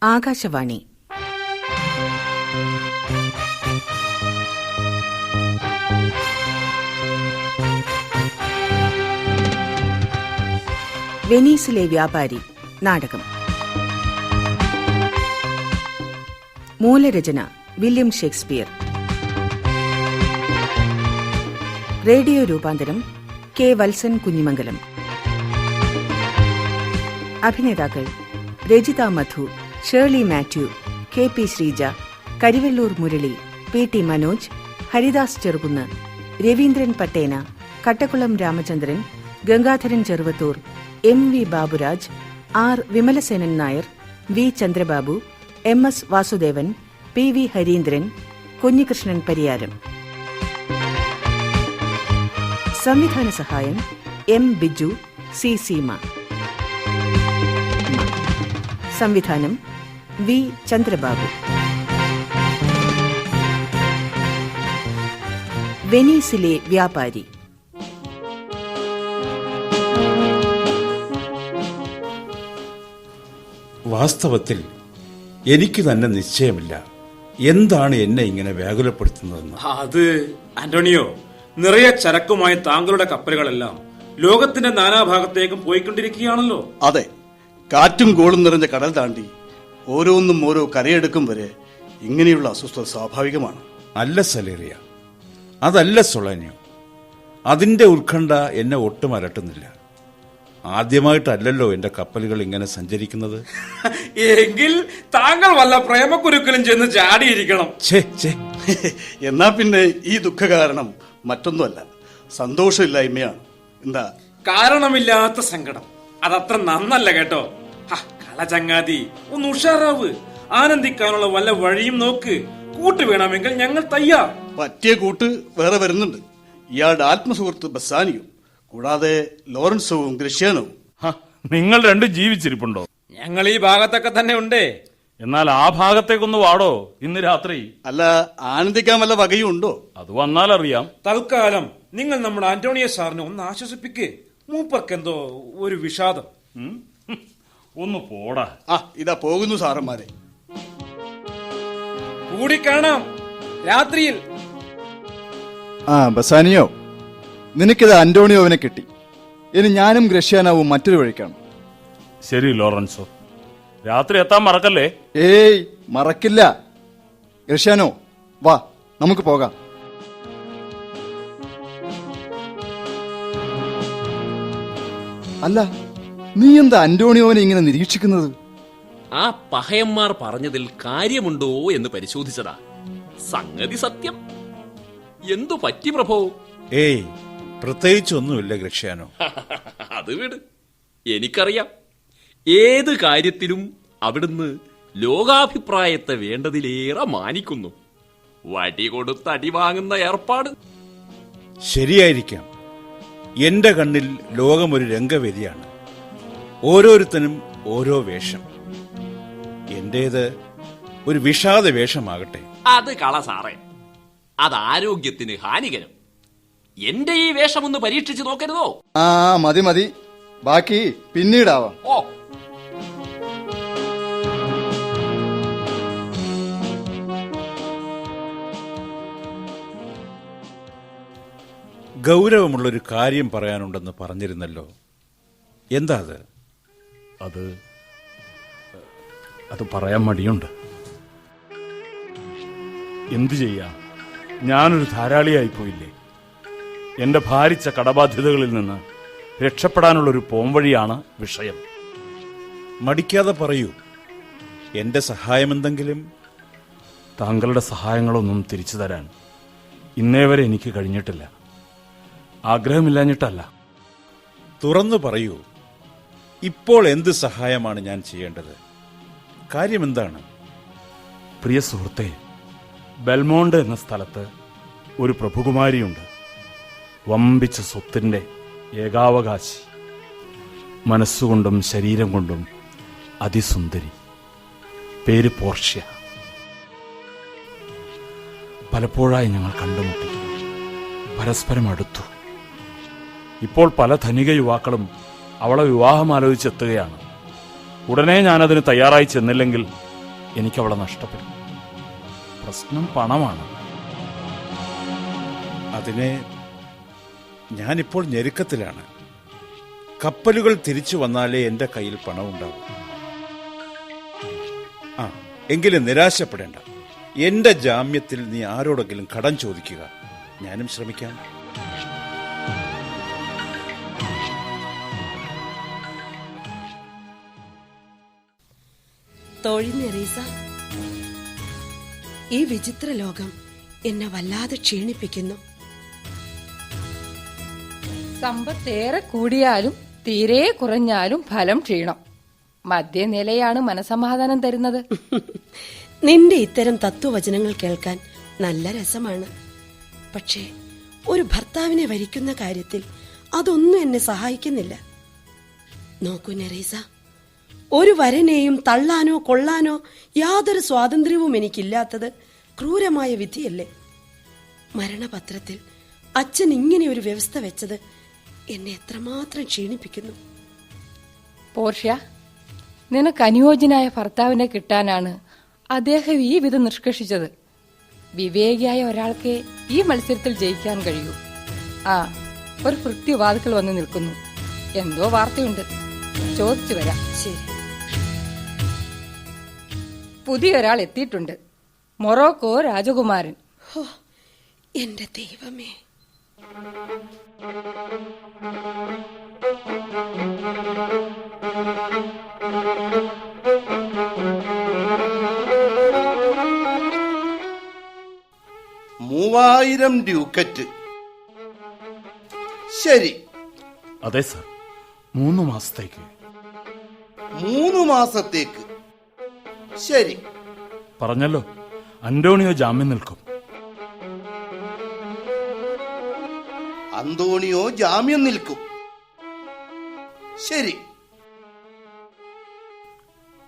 ആകാശവാണി. വെനീസിലെ വ്യാപാരി നാടകം. മൂലരചന വില്യം ഷേക്സ്പിയർ. റേഡിയോ രൂപാന്തരം കെ. വത്സൻ കുഞ്ഞിമംഗലം. അഭിനേതാക്കൾ Rajitha Madhu, Shirley Mathew, K. P. Sreeja, Karivellur Murali, P. T. Manoj, Haridas Cherukunnu, Raveendran Pattena, Kattakkulam Ramachandran, Gangadharan Cheruvathur, M. V. Baburaj, R. Vimalasenan Nair, V. Chandrababu, M. S. Vasudevan, P. V. Hareendran, Kunhikrishnan Pariyaram. സംവിധാന സഹായം എം. ബിജു, സി. സീമ. സംവിധാനം വി. ചന്ദ്രബാബു. വെനീസിലെ വ്യാപാരി. വാസ്തവത്തിൽ എനിക്ക് തന്നെ നിശ്ചയമില്ല എന്താണ് എന്നെ ഇങ്ങനെ വ്യാകുലപ്പെടുത്തുന്നതെന്ന്. അത് ആന്റോണിയോ, നിറയെ ചരക്കുമായി താങ്കളുടെ കപ്പലുകളെല്ലാം ലോകത്തിന്റെ നാനാഭാഗത്തേക്കും പോയിക്കൊണ്ടിരിക്കുകയാണല്ലോ. അതെ, കാറ്റും കോളും നിറഞ്ഞ കടൽ താണ്ടി ഓരോന്നും ഓരോ കരയെടുക്കും വരെ ഇങ്ങനെയുള്ള അസ്വസ്ഥത സ്വാഭാവികമാണ്. അല്ല സലേറിയ, അതല്ല സൊളാനിയോ, അതിന്റെ ഉത്കണ്ഠ എന്നെ ഒട്ടും അലട്ടുന്നില്ല. ആദ്യമായിട്ടല്ലല്ലോ എന്റെ കപ്പലുകൾ ഇങ്ങനെ സഞ്ചരിക്കുന്നത്. എങ്കിൽ താങ്കൾ വല്ല പ്രേമക്കുരുക്കലും ചെന്ന് ചാടിയിരിക്കണം. എന്നാ പിന്നെ ഈ ദുഃഖ കാരണം മറ്റൊന്നുമല്ല, സന്തോഷമില്ലായ്മയാണ്. എന്താ കാരണമില്ലാത്ത സങ്കടം? അതത്ര നന്നല്ല കേട്ടോ. കളചങ്ങാതി, ഒന്ന് ഉഷാറാവ്. ആനന്ദിക്കാനുള്ള വല്ല വഴിയും നോക്ക്. കൂട്ട് വേണമെങ്കിൽ ഞങ്ങൾ തയ്യാർ. പറ്റിയ കൂട്ട് വേറെ വരുന്നുണ്ട്. ഇയാളുടെ ആത്മസുഹൃത്ത് ബസാനിയും, കൂടാതെ ലോറൻസോവും ഗ്രഷ്യാനവും. നിങ്ങൾ രണ്ടും ജീവിച്ചിരിപ്പുണ്ടോ? ഞങ്ങൾ ഈ ഭാഗത്തൊക്കെ തന്നെ ഉണ്ടേ. എന്നാൽ ആ ഭാഗത്തേക്കൊന്ന് വാടോ ഇന്ന് രാത്രി. അല്ല, ആനന്ദിക്കാൻ വല്ല വകയും ഉണ്ടോ? അത് വന്നാൽ അറിയാം. തൽക്കാലം നിങ്ങൾ നമ്മുടെ ആന്റോണിയോ സാറിനെ ഒന്ന് ആശ്വസിപ്പിക്കേ. മൂപ്പർക്കെന്തോ ഒരു വിഷാദം. ഒന്ന് പോടാ. ഇതാ പോകുന്നു സാറന്മാരെ. കൂടിക്കാണാം രാത്രിയിൽ. ബസാനിയോ, നിനക്കിത് അന്റോണിയോവിനെ കിട്ടി. ഇനി ഞാനും ഗ്രഷ്യാനാവും മറ്റൊരു വഴിക്കാണ്. ശരി ലോറൻസോ, രാത്രി എത്താൻ മറക്കല്ലേ. ഏയ്, മറക്കില്ല. ഗ്രഷ്യാനോ, വാ, നമുക്ക് പോകാം. അല്ല, നീ എന്താ അന്റോണിയോനെ ഇങ്ങനെ നിരീക്ഷിക്കുന്നത്? ആ പഹയന്മാർ പറഞ്ഞതിൽ കാര്യമുണ്ടോ എന്ന് പരിശോധിച്ചതാ. സംഗതി സത്യം. എന്തു പറ്റി പ്രഭോ? ഏയ്, പ്രത്യേകിച്ചൊന്നുമില്ല ഗ്രഷ്യാനോ. അത് വിട്, എനിക്കറിയാം. ഏത് കാര്യത്തിലും അവിടുന്ന് ലോകാഭിപ്രായത്തെ വേണ്ടതിലേറെ മാനിക്കുന്നു. വടി കൊടുത്ത് അടി വാങ്ങുന്ന ഏർപ്പാട് ശരിയായിരിക്കാം. എന്റെ കണ്ണിൽ ലോകമൊരു രംഗവേദിയാണ്. ഓരോരുത്തനും ഓരോ വേഷം. എന്റേത് ഒരു വിഷാദ വേഷമാകട്ടെ. അത് കള സാറേ, അത് ആരോഗ്യത്തിന് ഹാനികരം. എന്റെ ഈ വേഷം ഒന്ന് പരീക്ഷിച്ചു നോക്കരുതോ? മതി മതി, ബാക്കി പിന്നീടാവാം. ഓ, ഗൗരവമുള്ളൊരു കാര്യം പറയാനുണ്ടെന്ന് പറഞ്ഞിരുന്നല്ലോ. എന്താ അത്? അത് പറയാൻ മടിയുണ്ട്. എന്തു ചെയ്യാം, ഞാനൊരു ധാരാളിയായിപ്പോയില്ലേ. എന്റെ ഭാരിച്ച കടബാധ്യതകളിൽ നിന്ന് രക്ഷപ്പെടാനുള്ളൊരു പോംവഴിയാണ് വിഷയം. മടിക്കാതെ പറയൂ. എന്റെ സഹായമെന്തെങ്കിലും? താങ്കളുടെ സഹായങ്ങളൊന്നും തിരിച്ചു തരാൻ ഇന്നേ വരെ എനിക്ക് കഴിഞ്ഞിട്ടില്ല. ആഗ്രഹമില്ലാഞ്ഞിട്ടല്ല. തുറന്നു പറയൂ. ഇപ്പോൾ എന്ത് സഹായമാണ് ഞാൻ ചെയ്യേണ്ടത്? കാര്യമെന്താണ്? പ്രിയ സുഹൃത്തെ, ബെൽമോണ്ട് എന്ന സ്ഥലത്ത് ഒരു പ്രഭുകുമാരിയുണ്ട്. വമ്പിച്ച സ്വത്തിന്റെ ഏകാവകാശി. മനസ്സുകൊണ്ടും ശരീരം കൊണ്ടും അതിസുന്ദരി. പേര് പോർഷ്യ. പലപ്പോഴായി ഞങ്ങൾ കണ്ടുമുട്ടി, പരസ്പരം അടുത്തു. ഇപ്പോൾ പല ധനിക യുവാക്കളും അവളെ വിവാഹം ആലോചിച്ചെത്തുകയാണ്. ഉടനെ ഞാനതിന് തയ്യാറായി ചെന്നില്ലെങ്കിൽ എനിക്കവളെ നഷ്ടപ്പെടും. പ്രശ്നം പണമാണ്. അതിനെ ഞാനിപ്പോൾ ഞെരുക്കത്തിലാണ്. കപ്പലുകൾ തിരിച്ചു വന്നാലേ എന്റെ കയ്യിൽ പണമുണ്ടാകും. ആ, എങ്കിലും നിരാശപ്പെടേണ്ട. എന്റെ ജാമ്യത്തിൽ നീ ആരോടെങ്കിലും കടം ചോദിക്കുക. ഞാനും ശ്രമിക്കാം. തൊഴിഞ്ഞെറീസ, ഈ വിചിത്ര ലോകം എന്നെ വല്ലാതെ ക്ഷീണിപ്പിക്കുന്നു. സമ്പത്തേറെ കൂടിയാലും തീരെ കുറഞ്ഞാലും ഫലം ക്ഷീണം. മധ്യനിലയാണ് മനസമാധാനം തരുന്നത്. നിന്റെ ഇത്തരം തത്വവചനങ്ങൾ കേൾക്കാൻ നല്ല രസമാണ്. പക്ഷേ ഒരു ഭർത്താവിനെ വരിക്കുന്ന കാര്യത്തിൽ അതൊന്നും എന്നെ സഹായിക്കുന്നില്ല. നോക്കൂ നെറീസ, ഒരു വരനെയും തള്ളാനോ കൊള്ളാനോ യാതൊരു സ്വാതന്ത്ര്യവും എനിക്കില്ലാത്തത് ക്രൂരമായ വിധിയല്ലേ? മരണപത്രത്തിൽ അച്ഛൻ ഇങ്ങനെ ഒരു വ്യവസ്ഥ വെച്ചത് എന്നെ എത്രമാത്രം ക്ഷീണിപ്പിക്കുന്നു. പോർഷ്യ, നിനക്ക് അനുയോജ്യനായ ഭർത്താവിനെ കിട്ടാനാണ് അദ്ദേഹം ഈ വിധം നിഷ്കർഷിച്ചത്. വിവേകിയായ ഒരാൾക്ക് ഈ മത്സരത്തിൽ ജയിക്കാൻ കഴിയൂ. ആ, ഒരു ഭൃത്യവാദികൾ വന്ന് നിൽക്കുന്നു. എന്തോ വാർത്തയുണ്ട്, ചോദിച്ചു വരാം. ശരി. പുതിയൊരാൾ എത്തിയിട്ടുണ്ട്. മൊറോക്കോ രാജകുമാരൻ. ഹോ, എന്റെ ദൈവമേ! മൂവായിരം ഡ്യൂക്കറ്റ്. ശരി. അതെ സർ, 3 മാസത്തേക്ക്. 3 മാസത്തേക്ക്. ശരി. പറഞ്ഞല്ലോ, അന്റോണിയോ ജാമ്യം നിൽക്കും. അന്തോണിയോ ജാമ്യം നിൽക്കും. ശരി.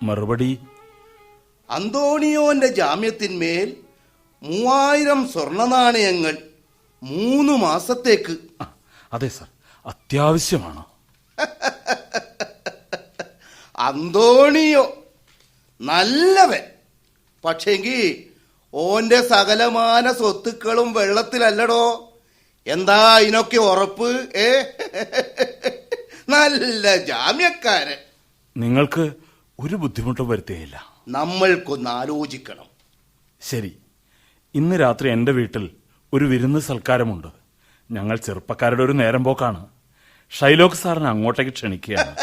മറുപടി? അന്തോണിയോന്റെ ജാമ്യത്തിന്മേൽ 3000 സ്വർണ്ണ നാണയങ്ങൾ 3 മാസത്തേക്ക്. അതെ സർ, അത്യാവശ്യമാണ്. അന്തോണിയോ നല്ലവൻ. പക്ഷെങ്കിൽ ഓന്റെ സകലമാന സ്വത്തുക്കളും വെള്ളത്തിലല്ലടോ. എന്താ ഇതിനൊക്കെ ഉറപ്പ്? നല്ല ജാമ്യക്കാരൻ. നിങ്ങൾക്ക് ഒരു ബുദ്ധിമുട്ടും വരുത്തുകയില്ല. നമ്മൾക്കൊന്ന് ആലോചിക്കണം. ശരി, ഇന്ന് രാത്രി എന്റെ വീട്ടിൽ ഒരു വിരുന്ന് സൽക്കാരമുണ്ട്. ഞങ്ങൾ ചെറുപ്പക്കാരുടെ ഒരു നേരം പോക്കാണ്. ഷൈലോക്ക് സാറിനെ അങ്ങോട്ടേക്ക് ക്ഷണിക്കുകയാണ്.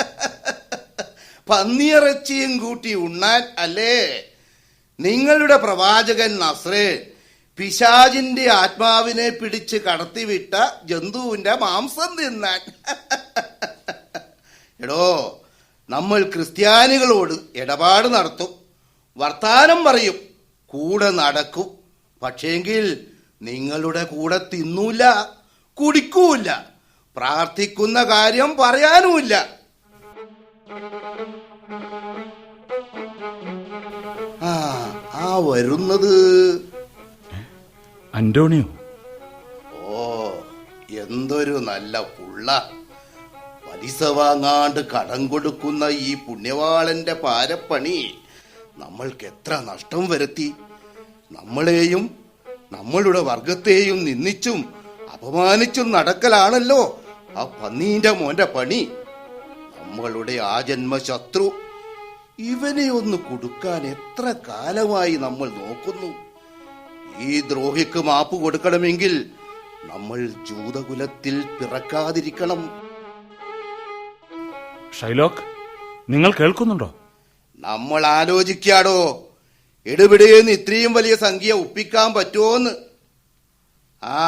പന്നിയിറച്ചിയും കൂട്ടി ഉണ്ണാൻ അല്ലേ? നിങ്ങളുടെ പ്രവാചകൻ നസ്രേൻ പിശാചിന്റെ ആത്മാവിനെ പിടിച്ച് കടത്തിവിട്ട ജന്തുവിന്റെ മാംസം തിന്നാൻ. എടോ, നമ്മൾ ക്രിസ്ത്യാനികളോട് ഇടപാട് നടത്തും, വർത്താനം പറയും, കൂടെ നടക്കും. പക്ഷേങ്കിൽ നിങ്ങളുടെ കൂടെ തിന്നൂല, കുടിക്കൂല, പ്രാർത്ഥിക്കുന്ന കാര്യം പറയാനുമില്ല. ആ വരുന്നത് അന്റോണിയോ. ഓ, എന്തൊരു നല്ല പുള്ള. പലിശ വാങ്ങാണ്ട് കടം കൊടുക്കുന്ന ഈ പുണ്യവാളന്റെ പാരപ്പണി നമ്മൾക്ക് എത്ര നഷ്ടം വരുത്തി. നമ്മളെയും നമ്മളുടെ വർഗത്തെയും നിന്ദിച്ചും അപമാനിച്ചും നടക്കലാണല്ലോ ആ പന്നീന്റെ മോന്റെ പണി. നമ്മളുടെ ആജന്മ ശത്രു. ഇവനെ ഒന്ന് കൊടുക്കാൻ എത്ര കാലമായി നമ്മൾ നോക്കുന്നു. ഈ ദ്രോഹിക്ക് മാപ്പ് കൊടുക്കണമെങ്കിൽ നമ്മൾ ജൂതകുലത്തിൽ പിറക്കാതിരിക്കണം. ഷൈലോക്ക്, നിങ്ങൾ കേൾക്കുന്നുണ്ടോ? നമ്മൾ ആലോചിക്കാടോ, എടുപിടേന്ന് ഇത്രയും വലിയ സംഖ്യ ഒപ്പിക്കാൻ പറ്റുമോന്ന്. ആ,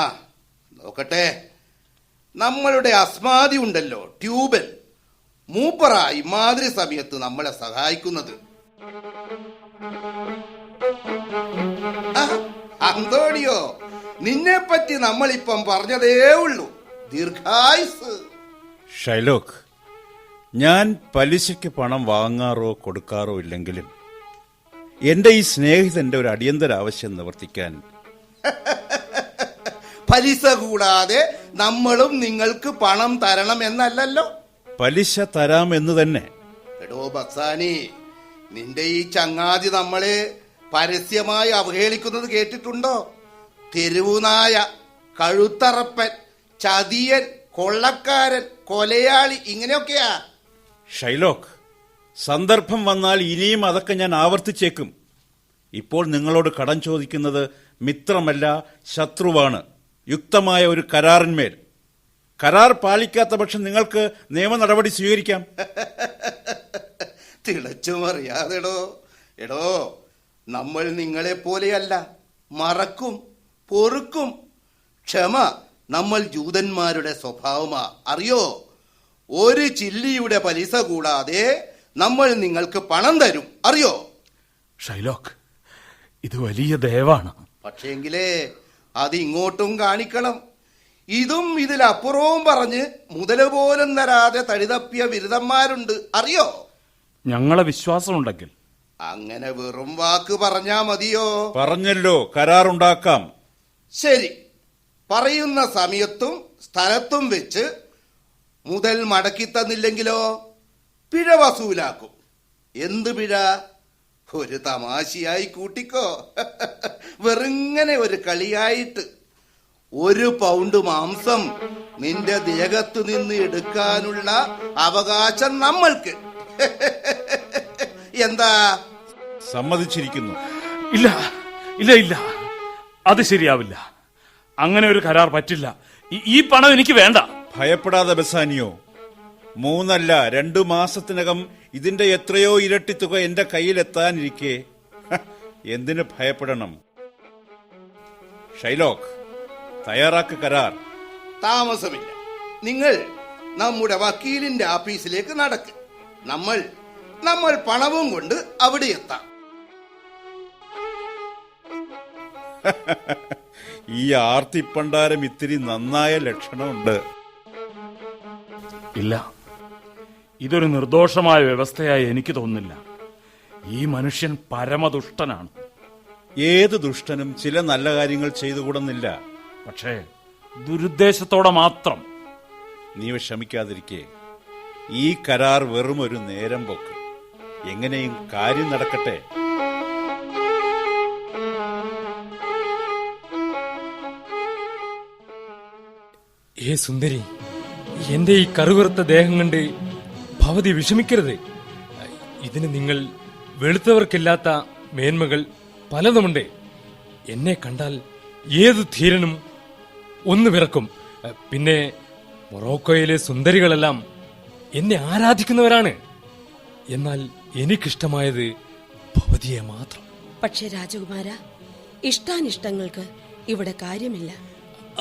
നോക്കട്ടെ. നമ്മളുടെ അസ്മാദി ഉണ്ടല്ലോ, ട്യൂബൽ, മൂപ്പറാ ഇമാതിരി സമയത്ത് നമ്മളെ സഹായിക്കുന്നത്. അന്തോണിയോ, നിന്നെ പറ്റി നമ്മളിപ്പം പറഞ്ഞതേ ഉള്ളൂ. ദീർഘായുസ്. ഷൈലോക്ക്, ഞാൻ പലിശയ്ക്ക് പണം വാങ്ങാറോ കൊടുക്കാറോ ഇല്ലെങ്കിലും എന്റെ ഈ സ്നേഹിതന്റെ ഒരു അടിയന്തര ആവശ്യം നിവർത്തിക്കാൻ. പലിശ കൂടാതെ നമ്മളും നിങ്ങൾക്ക് പണം തരണം എന്നല്ലല്ലോ. പലിശ തരാമെന്ന് തന്നെ. എടോ ബസാനി, നിന്റെ ഈ ചങ്ങാതി നമ്മളെ പരസ്യമായി അവഹേളിക്കുന്നത് കേട്ടിട്ടുണ്ടോ? തെരുവുനായ, കഴുത്തറപ്പൻ, ചതിയൻ, കൊള്ളക്കാരൻ, കൊലയാളി, ഇങ്ങനെയൊക്കെയാ. ഷൈലോക്ക്, സന്ദർഭം വന്നാൽ ഇനിയും അതൊക്കെ ഞാൻ ആവർത്തിച്ചേക്കും. ഇപ്പോൾ നിങ്ങളോട് കടം ചോദിക്കുന്നത് മിത്രമല്ല, ശത്രുവാണ്. യുക്തമായ ഒരു കരാറിന്മേൽ. കരാർ പാലിക്കാത്ത പക്ഷം നിങ്ങൾക്ക് നിയമ നടപടി സ്വീകരിക്കാം. തിളച്ചുമറിയാതെടോ. എടോ, നമ്മൾ നിങ്ങളെ പോലെയല്ല. മറക്കും, പൊറുക്കും. ക്ഷമ നമ്മൾ ജൂതന്മാരുടെ സ്വഭാവമാ, അറിയോ? ഒരു ചില്ലിയുടെ പലിശ കൂടാതെ നമ്മൾ നിങ്ങൾക്ക് പണം തരും, അറിയോ? ഷൈലോക്ക്, ഇത് വലിയ ദയവാണ്. പക്ഷേങ്കിലേ അത് ഇങ്ങോട്ടും കാണിക്കണം. ഇതും ഇതിലപ്പുറവും പറഞ്ഞ് മുതല് പോലും തരാതെ തടിതപ്പിയ ബിരുദന്മാരുണ്ട്, അറിയോ? ഞങ്ങളെ വിശ്വാസമുണ്ടെങ്കിൽ. അങ്ങനെ വെറും വാക്ക് പറഞ്ഞാ മതിയോ? പറഞ്ഞല്ലോ, കരാറുണ്ടാക്കാം. ശരി, പറയുന്ന സമയത്തും സ്ഥലത്തും വെച്ച് മുതൽ മടക്കി തന്നില്ലെങ്കിലോ പിഴ വസൂലാക്കും. എന്ത് പിഴ? ഒരു തമാശയായി കൂട്ടിക്കോ. വെറുങ്ങനെ ഒരു കളിയായിട്ട് 1 പൗണ്ട് മാംസം നിന്റെ ദേഹത്ത് നിന്ന് എടുക്കാനുള്ള അവകാശം നമ്മൾക്ക്. എന്താ? സമ്മതിച്ചിരിക്കുന്നു. ഇല്ല ഇല്ല ഇല്ല, അത് ശരിയാവില്ല. അങ്ങനെ ഒരു കരാർ പറ്റില്ല. ഈ പണം എനിക്ക് വേണ്ട. ഭയപ്പെടാതെ ബസാനിയോ, 3 അല്ല 2 മാസത്തിനകം ഇതിന്റെ എത്രയോ ഇരട്ടി തുക എന്റെ കയ്യിലെത്താനിരിക്കെ എന്തിനു ഭയപ്പെടണം? ഷൈലോക്ക്, തയ്യാറാക്ക് കരാർ. താമസമില്ല. നിങ്ങൾ നമ്മുടെ വക്കീലിന്റെ ഓഫീസിലേക്ക് നടക്ക്. നമ്മൾ പണവും കൊണ്ട് അവിടെ എത്താം. ഈ ആർത്തിപ്പണ്ടാരം ഇത്തിരി നന്നായ ലക്ഷണമുണ്ട്. ഇല്ല, ഇതൊരു നിർദോഷമായ വ്യവസ്ഥയായി എനിക്ക് തോന്നുന്നില്ല. ഈ മനുഷ്യൻ പരമദുഷ്ടനാണ്. ഏത് ദുഷ്ടനും ചില നല്ല കാര്യങ്ങൾ ചെയ്തുകൂടുന്നില്ല. പക്ഷേ ദുരുദ്ദേശത്തോടെ മാത്രം. നീ വിഷമിക്കാതിരിക്കെ. ഈ കരാർ വെറും ഒരു നേരം പോക്ക്. എങ്ങനെയും കാര്യം നടക്കട്ടെ. ഏ സുന്ദരി, എന്റെ ഈ കറുകറുത്ത ദേഹം കണ്ട് ഭവതി വിഷമിക്കരുത്. ഇതിന് നിങ്ങൾ വെളുത്തവർക്കില്ലാത്ത മേന്മകൾ പലതുമുണ്ട്. എന്നെ കണ്ടാൽ ഏതു ധീരനും ഒന്ന് വിറക്കും. പിന്നെ മൊറോക്കോയിലെ സുന്ദരികളെല്ലാം എന്നെ ആരാധിക്കുന്നവരാണ്. എന്നാൽ എനിക്കിഷ്ടമായത് ഭവതിയെ മാത്രം. പക്ഷെ രാജകുമാര, ഇഷ്ടാനിഷ്ടങ്ങൾക്ക് ഇവിടെ കാര്യമില്ല.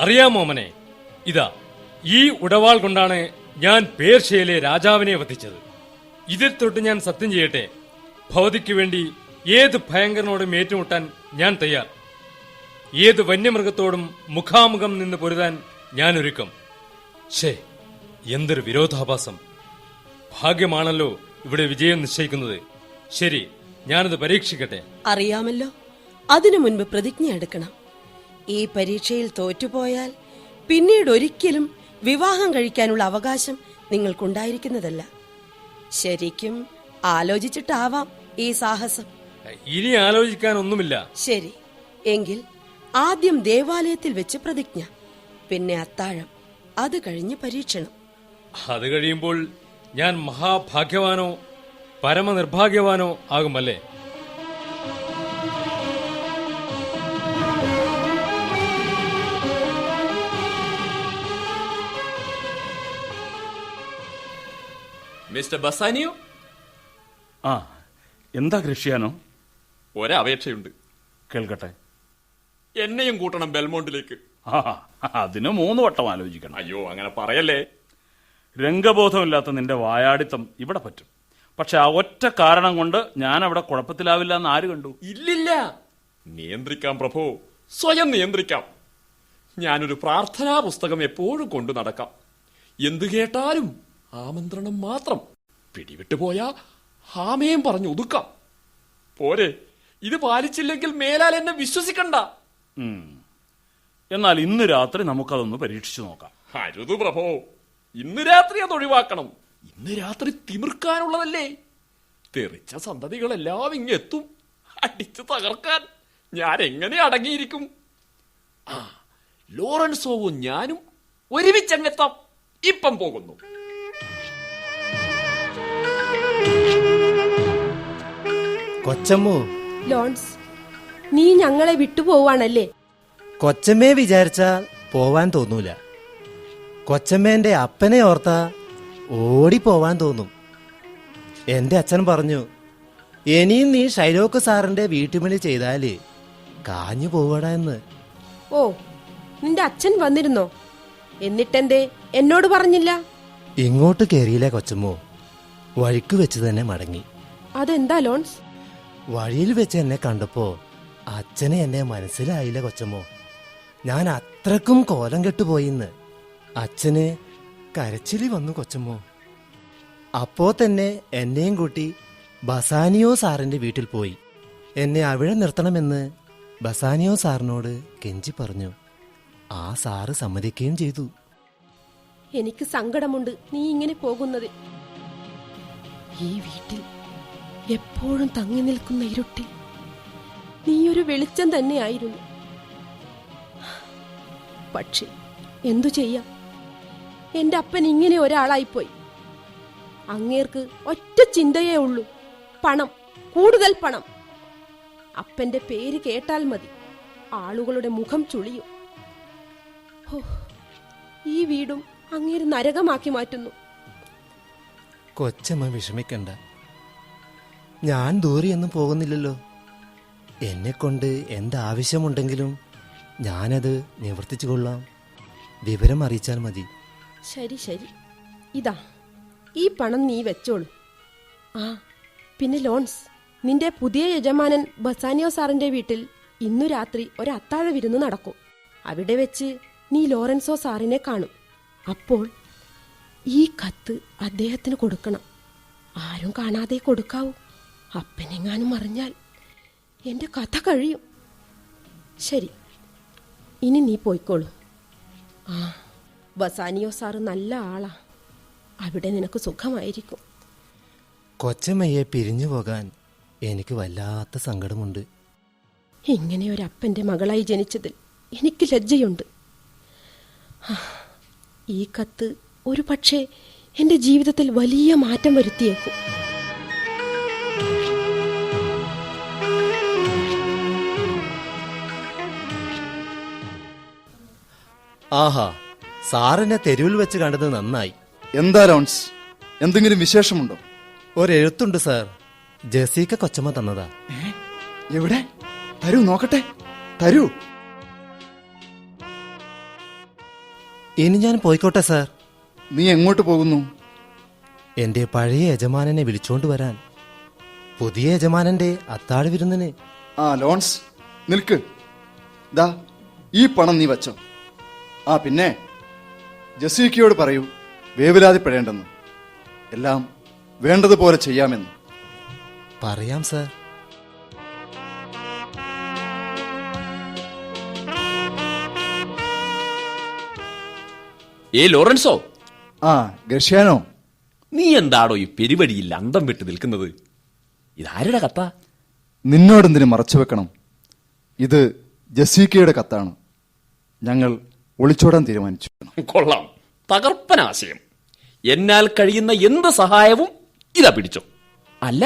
അറിയാമോ മനെ, ഇതാ ഈ ഉടവാൾ കൊണ്ടാണ് ഞാൻ പേർഷ്യയിലെ രാജാവിനെ വധിച്ചത്. ഇതിൽ തൊട്ട് ഞാൻ സത്യം ചെയ്യട്ടെ, ഭവതിക്ക് വേണ്ടി ഏത് ഭയങ്കരനോടും ഏറ്റുമുട്ടാൻ ഞാൻ തയ്യാർ. ഏത് വന്യമൃഗത്തോടും മുഖാമുഖം നിന്ന് പൊരുതാൻ ഞാൻ ഒരുക്കം. ശേ, എന്തൊരു വിരോധാഭാസം! ഭാഗ്യമാണല്ലോ ഇവിടെ വിജയം നിശ്ചയിക്കുന്നത്. ശരി, ഞാനത് പരീക്ഷിക്കട്ടെ. അറിയാമല്ലോ, അതിനു മുൻപ് പ്രതിജ്ഞ എടുക്കണം. ഈ പരീക്ഷയിൽ തോറ്റുപോയാൽ പിന്നീട് ഒരിക്കലും വിവാഹം കഴിക്കാനുള്ള അവകാശം നിങ്ങൾക്കുണ്ടായിരിക്കുന്നതല്ല. ശരിക്കും ആലോചിച്ചിട്ടാവാം ഈ സാഹസം. ഇനി ആലോചിക്കാനൊന്നുമില്ല. ശരി, എങ്കിൽ ആദ്യം ദേവാലയത്തിൽ വെച്ച് പ്രതിജ്ഞ, പിന്നെ അത്താഴം, അത് കഴിഞ്ഞ് പരീക്ഷണം. അത് കഴിയുമ്പോൾ ഞാൻ മഹാഭാഗ്യവാനോ പരമനിർഭാഗ്യവാനോ ആകുമല്ലേ? Mister Bassanio. ആ, എന്താ ക്രിസ്ത്യാനോ? ഒരപേക്ഷയുണ്ട്. കേൾക്കട്ടെ. എന്നെയും കൂട്ടണം ബെൽമോണ്ടിലേക്ക്. ആ, അതിന് 3 വട്ടം ആലോചിക്കണം. അയ്യോ, അങ്ങനെ പറയല്ലേ. രംഗബോധമില്ലാത്ത നിന്റെ വായാടിത്തം ഇവിടെ പറ്റും. പക്ഷെ ആ ഒറ്റ കാരണം കൊണ്ട് ഞാൻ അവിടെ കുഴപ്പത്തിലാവില്ല എന്ന് ആര് കണ്ടു? ഇല്ലില്ല, നിയന്ത്രിക്കാം പ്രഭു, സ്വയം നിയന്ത്രിക്കാം. ഞാനൊരു പ്രാർത്ഥനാ പുസ്തകം എപ്പോഴും കൊണ്ടു നടക്കാം. എന്തു കേട്ടാലും ആമന്ത്രണം മാത്രം. പിടിവിട്ടുപോയാ ഹാമയും പറഞ്ഞു ഒതുക്കാം. പോരെ, ഇത് പാലിച്ചില്ലെങ്കിൽ മേലാൽ എന്നെ വിശ്വസിക്കണ്ട. എന്നാൽ ഇന്ന് രാത്രി നമുക്കതൊന്ന് പരീക്ഷിച്ചു നോക്കാം. അരുതു പ്രഭോ, ഇന്ന് രാത്രി അത് ഒഴിവാക്കണം. ഇന്ന് രാത്രി തിമിർക്കാനുള്ളതല്ലേ. തെറിച്ച സന്തതികളെല്ലാം ഇങ്ങെത്തും അടിച്ചു തകർക്കാൻ. ഞാൻ എങ്ങനെ അടങ്ങിയിരിക്കും? ആ, ലോറൻസോവും ഞാനും ഒരുമിച്ചങ്ങെത്താം. ഇപ്പം പോകുന്നു. കൊച്ചമ്മോ, ലോൺസ്, നീ ഞങ്ങളെ വിട്ടുപോവാണല്ലേ? കൊച്ചമ്മയെ വിചാരിച്ചാൽ പോവാൻ തോന്നൂല. കൊച്ചമ്മേന്റെ അപ്പനെ ഓർത്താ ഓടിപ്പോവാൻ തോന്നും. എന്റെ അച്ഛൻ പറഞ്ഞു, ഇനിയും നീ ഷൈലോക്ക് സാറിന്റെ വീട്ടുപണി ചെയ്താല് കാഞ്ഞു പോവടാ എന്ന്. ഓ, നിന്റെ അച്ഛൻ വന്നിരുന്നോ? എന്നിട്ടെന്തേ എന്നോട് പറഞ്ഞില്ല? ഇങ്ങോട്ട് കേറിയില്ല കൊച്ചമ്മോ, വഴിക്ക് വെച്ച് തന്നെ മടങ്ങി. അതെന്താ ലോൺസ്? വഴിയിൽ വെച്ച് എന്നെ കണ്ടപ്പോ അച്ഛനെ എന്നെ മനസ്സിലായില്ല കൊച്ചമ്മോ. ഞാൻ അത്രക്കും കോലം കെട്ടുപോയിന്ന്. അച്ഛന് കരച്ചിലി വന്നു കൊച്ചമ്മോ. അപ്പോ തന്നെ എന്നെയും കൂട്ടി ബസാനിയോ സാറിന്റെ വീട്ടിൽ പോയി. എന്നെ അവിടെ നിർത്തണമെന്ന് ബസാനിയോ സാറിനോട് കെഞ്ചി പറഞ്ഞു. ആ സാറ് സമ്മതിക്കുകയും ചെയ്തു. എനിക്ക് സങ്കടമുണ്ട് നീ ഇങ്ങനെ പോകുന്നത്. ഈ വീട്ടിൽ എപ്പോഴും തങ്ങി നിൽക്കുന്ന ഇരുട്ടിൽ നീയൊരു വെളിച്ചം തന്നെയായിരുന്നു. പക്ഷെ എന്തു ചെയ്യാം, എന്റെ അപ്പൻ ഇങ്ങനെ ഒരാളായിപ്പോയി. അങ്ങേർക്ക് ഒറ്റ ചിന്തയേ ഉള്ളൂ, പണം, കൂടുതൽ പണം. അപ്പന്റെ പേര് കേട്ടാൽ മതി ആളുകളുടെ മുഖം ചുളിയും. ഈ വീടും അങ്ങേര് നരകമാക്കി മാറ്റുന്നു. കൊച്ചമ്മ വിഷമിക്കണ്ട, ഞാൻ ദൂരെയൊന്നും പോകുന്നില്ലല്ലോ. എന്നെക്കൊണ്ട് എന്താവശ്യമുണ്ടെങ്കിലും ഞാനത് നിവർത്തിച്ചു കൊള്ളാം. വിവരം അറിയിച്ചാൽ മതി. ശരി ശരി, ഇതാ ഈ പണം നീ വെച്ചോളൂ. ആ പിന്നെ ലോൺസ്, നിന്റെ പുതിയ യജമാനൻ ബസാനിയോ സാറിന്റെ വീട്ടിൽ ഇന്നു രാത്രി ഒരു അത്താഴ വിരുന്ന് നടക്കും. അവിടെ വെച്ച് നീ ലോറൻസോ സാറിനെ കാണും. അപ്പോൾ ഈ കത്ത് അദ്ദേഹത്തിന് കൊടുക്കണം. ആരും കാണാതെ കൊടുക്കാവൂ. അപ്പനെങ്ങാനും അറിഞ്ഞാൽ എന്റെ കഥ കഴിയും. ശരി, ഇനി നീ പോയിക്കോളൂ. ആ, ബസാനിയോ സാറ് നല്ല ആളാ. അവിടെ നിനക്ക് സുഖമായിരിക്കും. കൊച്ചമ്മയെ പിരിഞ്ഞു പോകാൻ എനിക്ക് വല്ലാത്ത സങ്കടമുണ്ട്. ഇങ്ങനെ ഒരു അപ്പന്റെ മകളായി ജനിച്ചതിൽ എനിക്ക് ലജ്ജയുണ്ട്. ഈ കത്ത് ഒരു പക്ഷേ എന്റെ ജീവിതത്തിൽ വലിയ മാറ്റം വരുത്തിയേക്കും. ആഹാ, സാറിനെ തെരുവിൽ വെച്ച് കണ്ടത് നന്നായി. എന്താ ലോൺസ്, എന്തെങ്കിലും വിശേഷമുണ്ടോ? ഒരെഴുത്തുണ്ട് സാർ, ജസീക്ക കൊച്ചമ്മ തന്നതാ. എവിടെ? തരൂ, നോക്കട്ടെ, തരൂ. ഇനി ഞാൻ പോയിക്കോട്ടെ സാർ. നീ എങ്ങോട്ട് പോകുന്നു? എന്റെ പഴയ യജമാനനെ വിളിച്ചോണ്ട് വരാൻ, പുതിയ യജമാനന്റെ അത്താഴ വിരുന്നിന്. ആ ലോൺസ്, നിൽക്ക്. ദാ ഈ പണം നീ വച്ചോ. ആ പിന്നെ ജസീക്കയോട് പറയൂ വേവലാതിപ്പെടേണ്ടെന്ന്. എല്ലാം വേണ്ടതുപോലെ ചെയ്യാമെന്ന്. പറയാം സാർ. ഏ ലോറൻസോ, ആ ഗർഷ്യാനോ, നീ എന്താടോ ഈ പെരുവഴിയിൽ അന്തം വിട്ട് നിൽക്കുന്നത്? ഇതാരുടെ കത്താ? നിന്നോടെന്തിനു മറച്ചു വെക്കണം? ഇത് ജസീക്കയുടെ കത്താണ്. ഞങ്ങൾ ഒളിച്ചോടാൻ തീരുമാനിച്ചു. കൊള്ളാം, തകർപ്പനാശയം. എന്നാൽ കഴിയുന്ന എന്ത് സഹായവും ഇതാ പിടിച്ചോ. അല്ല,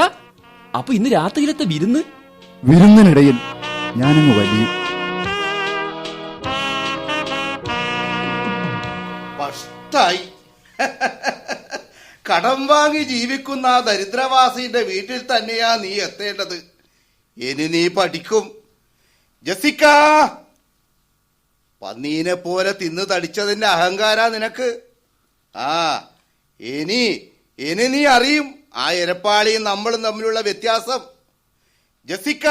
അപ്പൊ ഇന്ന് രാത്രിയിലത്തെ വിരുന്ന്? വിരുന്നിനിടയിൽ ഞാനങ്ങ് വലിയ കഷ്ടായി. കടം വാങ്ങി ജീവിക്കുന്ന ആ ദരിദ്രവാസിയുടെ വീട്ടിൽ തന്നെയാ നീ എത്തേണ്ടത്. ഇനി നീ പഠിക്കും. ജസിക്ക, പന്നീനെ പോലെ തിന്ന് തടിച്ചതിന്റെ അഹങ്കാരാ നിനക്ക്. ആ ഇനി നീ അറിയും ആ എരപ്പാളിയും നമ്മളും തമ്മിലുള്ള വ്യത്യാസം. ജസിക്ക,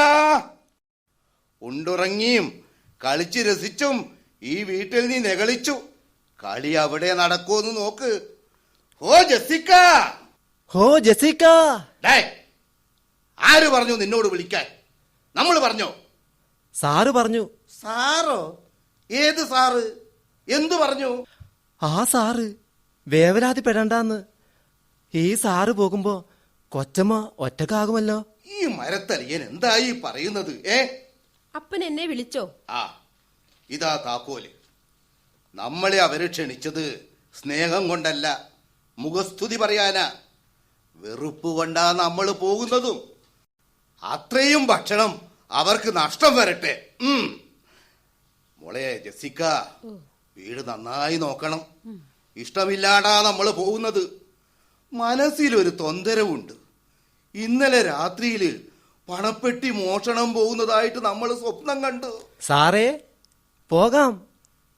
ഉണ്ടുറങ്ങിയും കളിച്ച് രസിച്ചും ഈ വീട്ടിൽ നീ നെകളിച്ചു. കളി അവിടെ നടക്കുമെന്ന് നോക്ക്. ഓ ജസിക്ക, ഹോ ജസീക്ക. ആര് പറഞ്ഞു നിന്നോട് വിളിക്കാൻ? നമ്മൾ പറഞ്ഞോ? സാറ് പറഞ്ഞു. സാറോ? ഏത് സാറ്? എന്തു പറഞ്ഞു? ആ സാറ് വേവലാതിപ്പെടണ്ടെന്ന്. ഈ സാറ് പോകുമ്പോ കൊച്ചമ്മ ഒറ്റക്കാകുമല്ലോ. ഈ മരത്തലിയൻ എന്തായി പറയുന്നത്? അപ്പൻ എന്നെ വിളിച്ചോ? ആ, ഇതാ താക്കോല്. നമ്മളെ അവര് ക്ഷണിച്ചത് സ്നേഹം കൊണ്ടല്ല, മുഖസ്തുതി പറയാനാ. വെറുപ്പ് കൊണ്ടാ നമ്മൾ പോകുന്നതും. അത്രയും ഭക്ഷണം അവർക്ക് നഷ്ടം വരട്ടെ. മോളെ ജെസ്സിക്ക, വീട് നന്നായി നോക്കണം. ഇഷ്ടമില്ലാണ്ടാ നമ്മൾ പോകുന്നത്. മനസ്സിലൊരു തൊന്തരവുണ്ട്. ഇന്നലെ രാത്രിയില് പണപ്പെട്ടി മോഷണം പോകുന്നതായിട്ട് നമ്മൾ സ്വപ്നം കണ്ടു. സാറേ, പോകാം.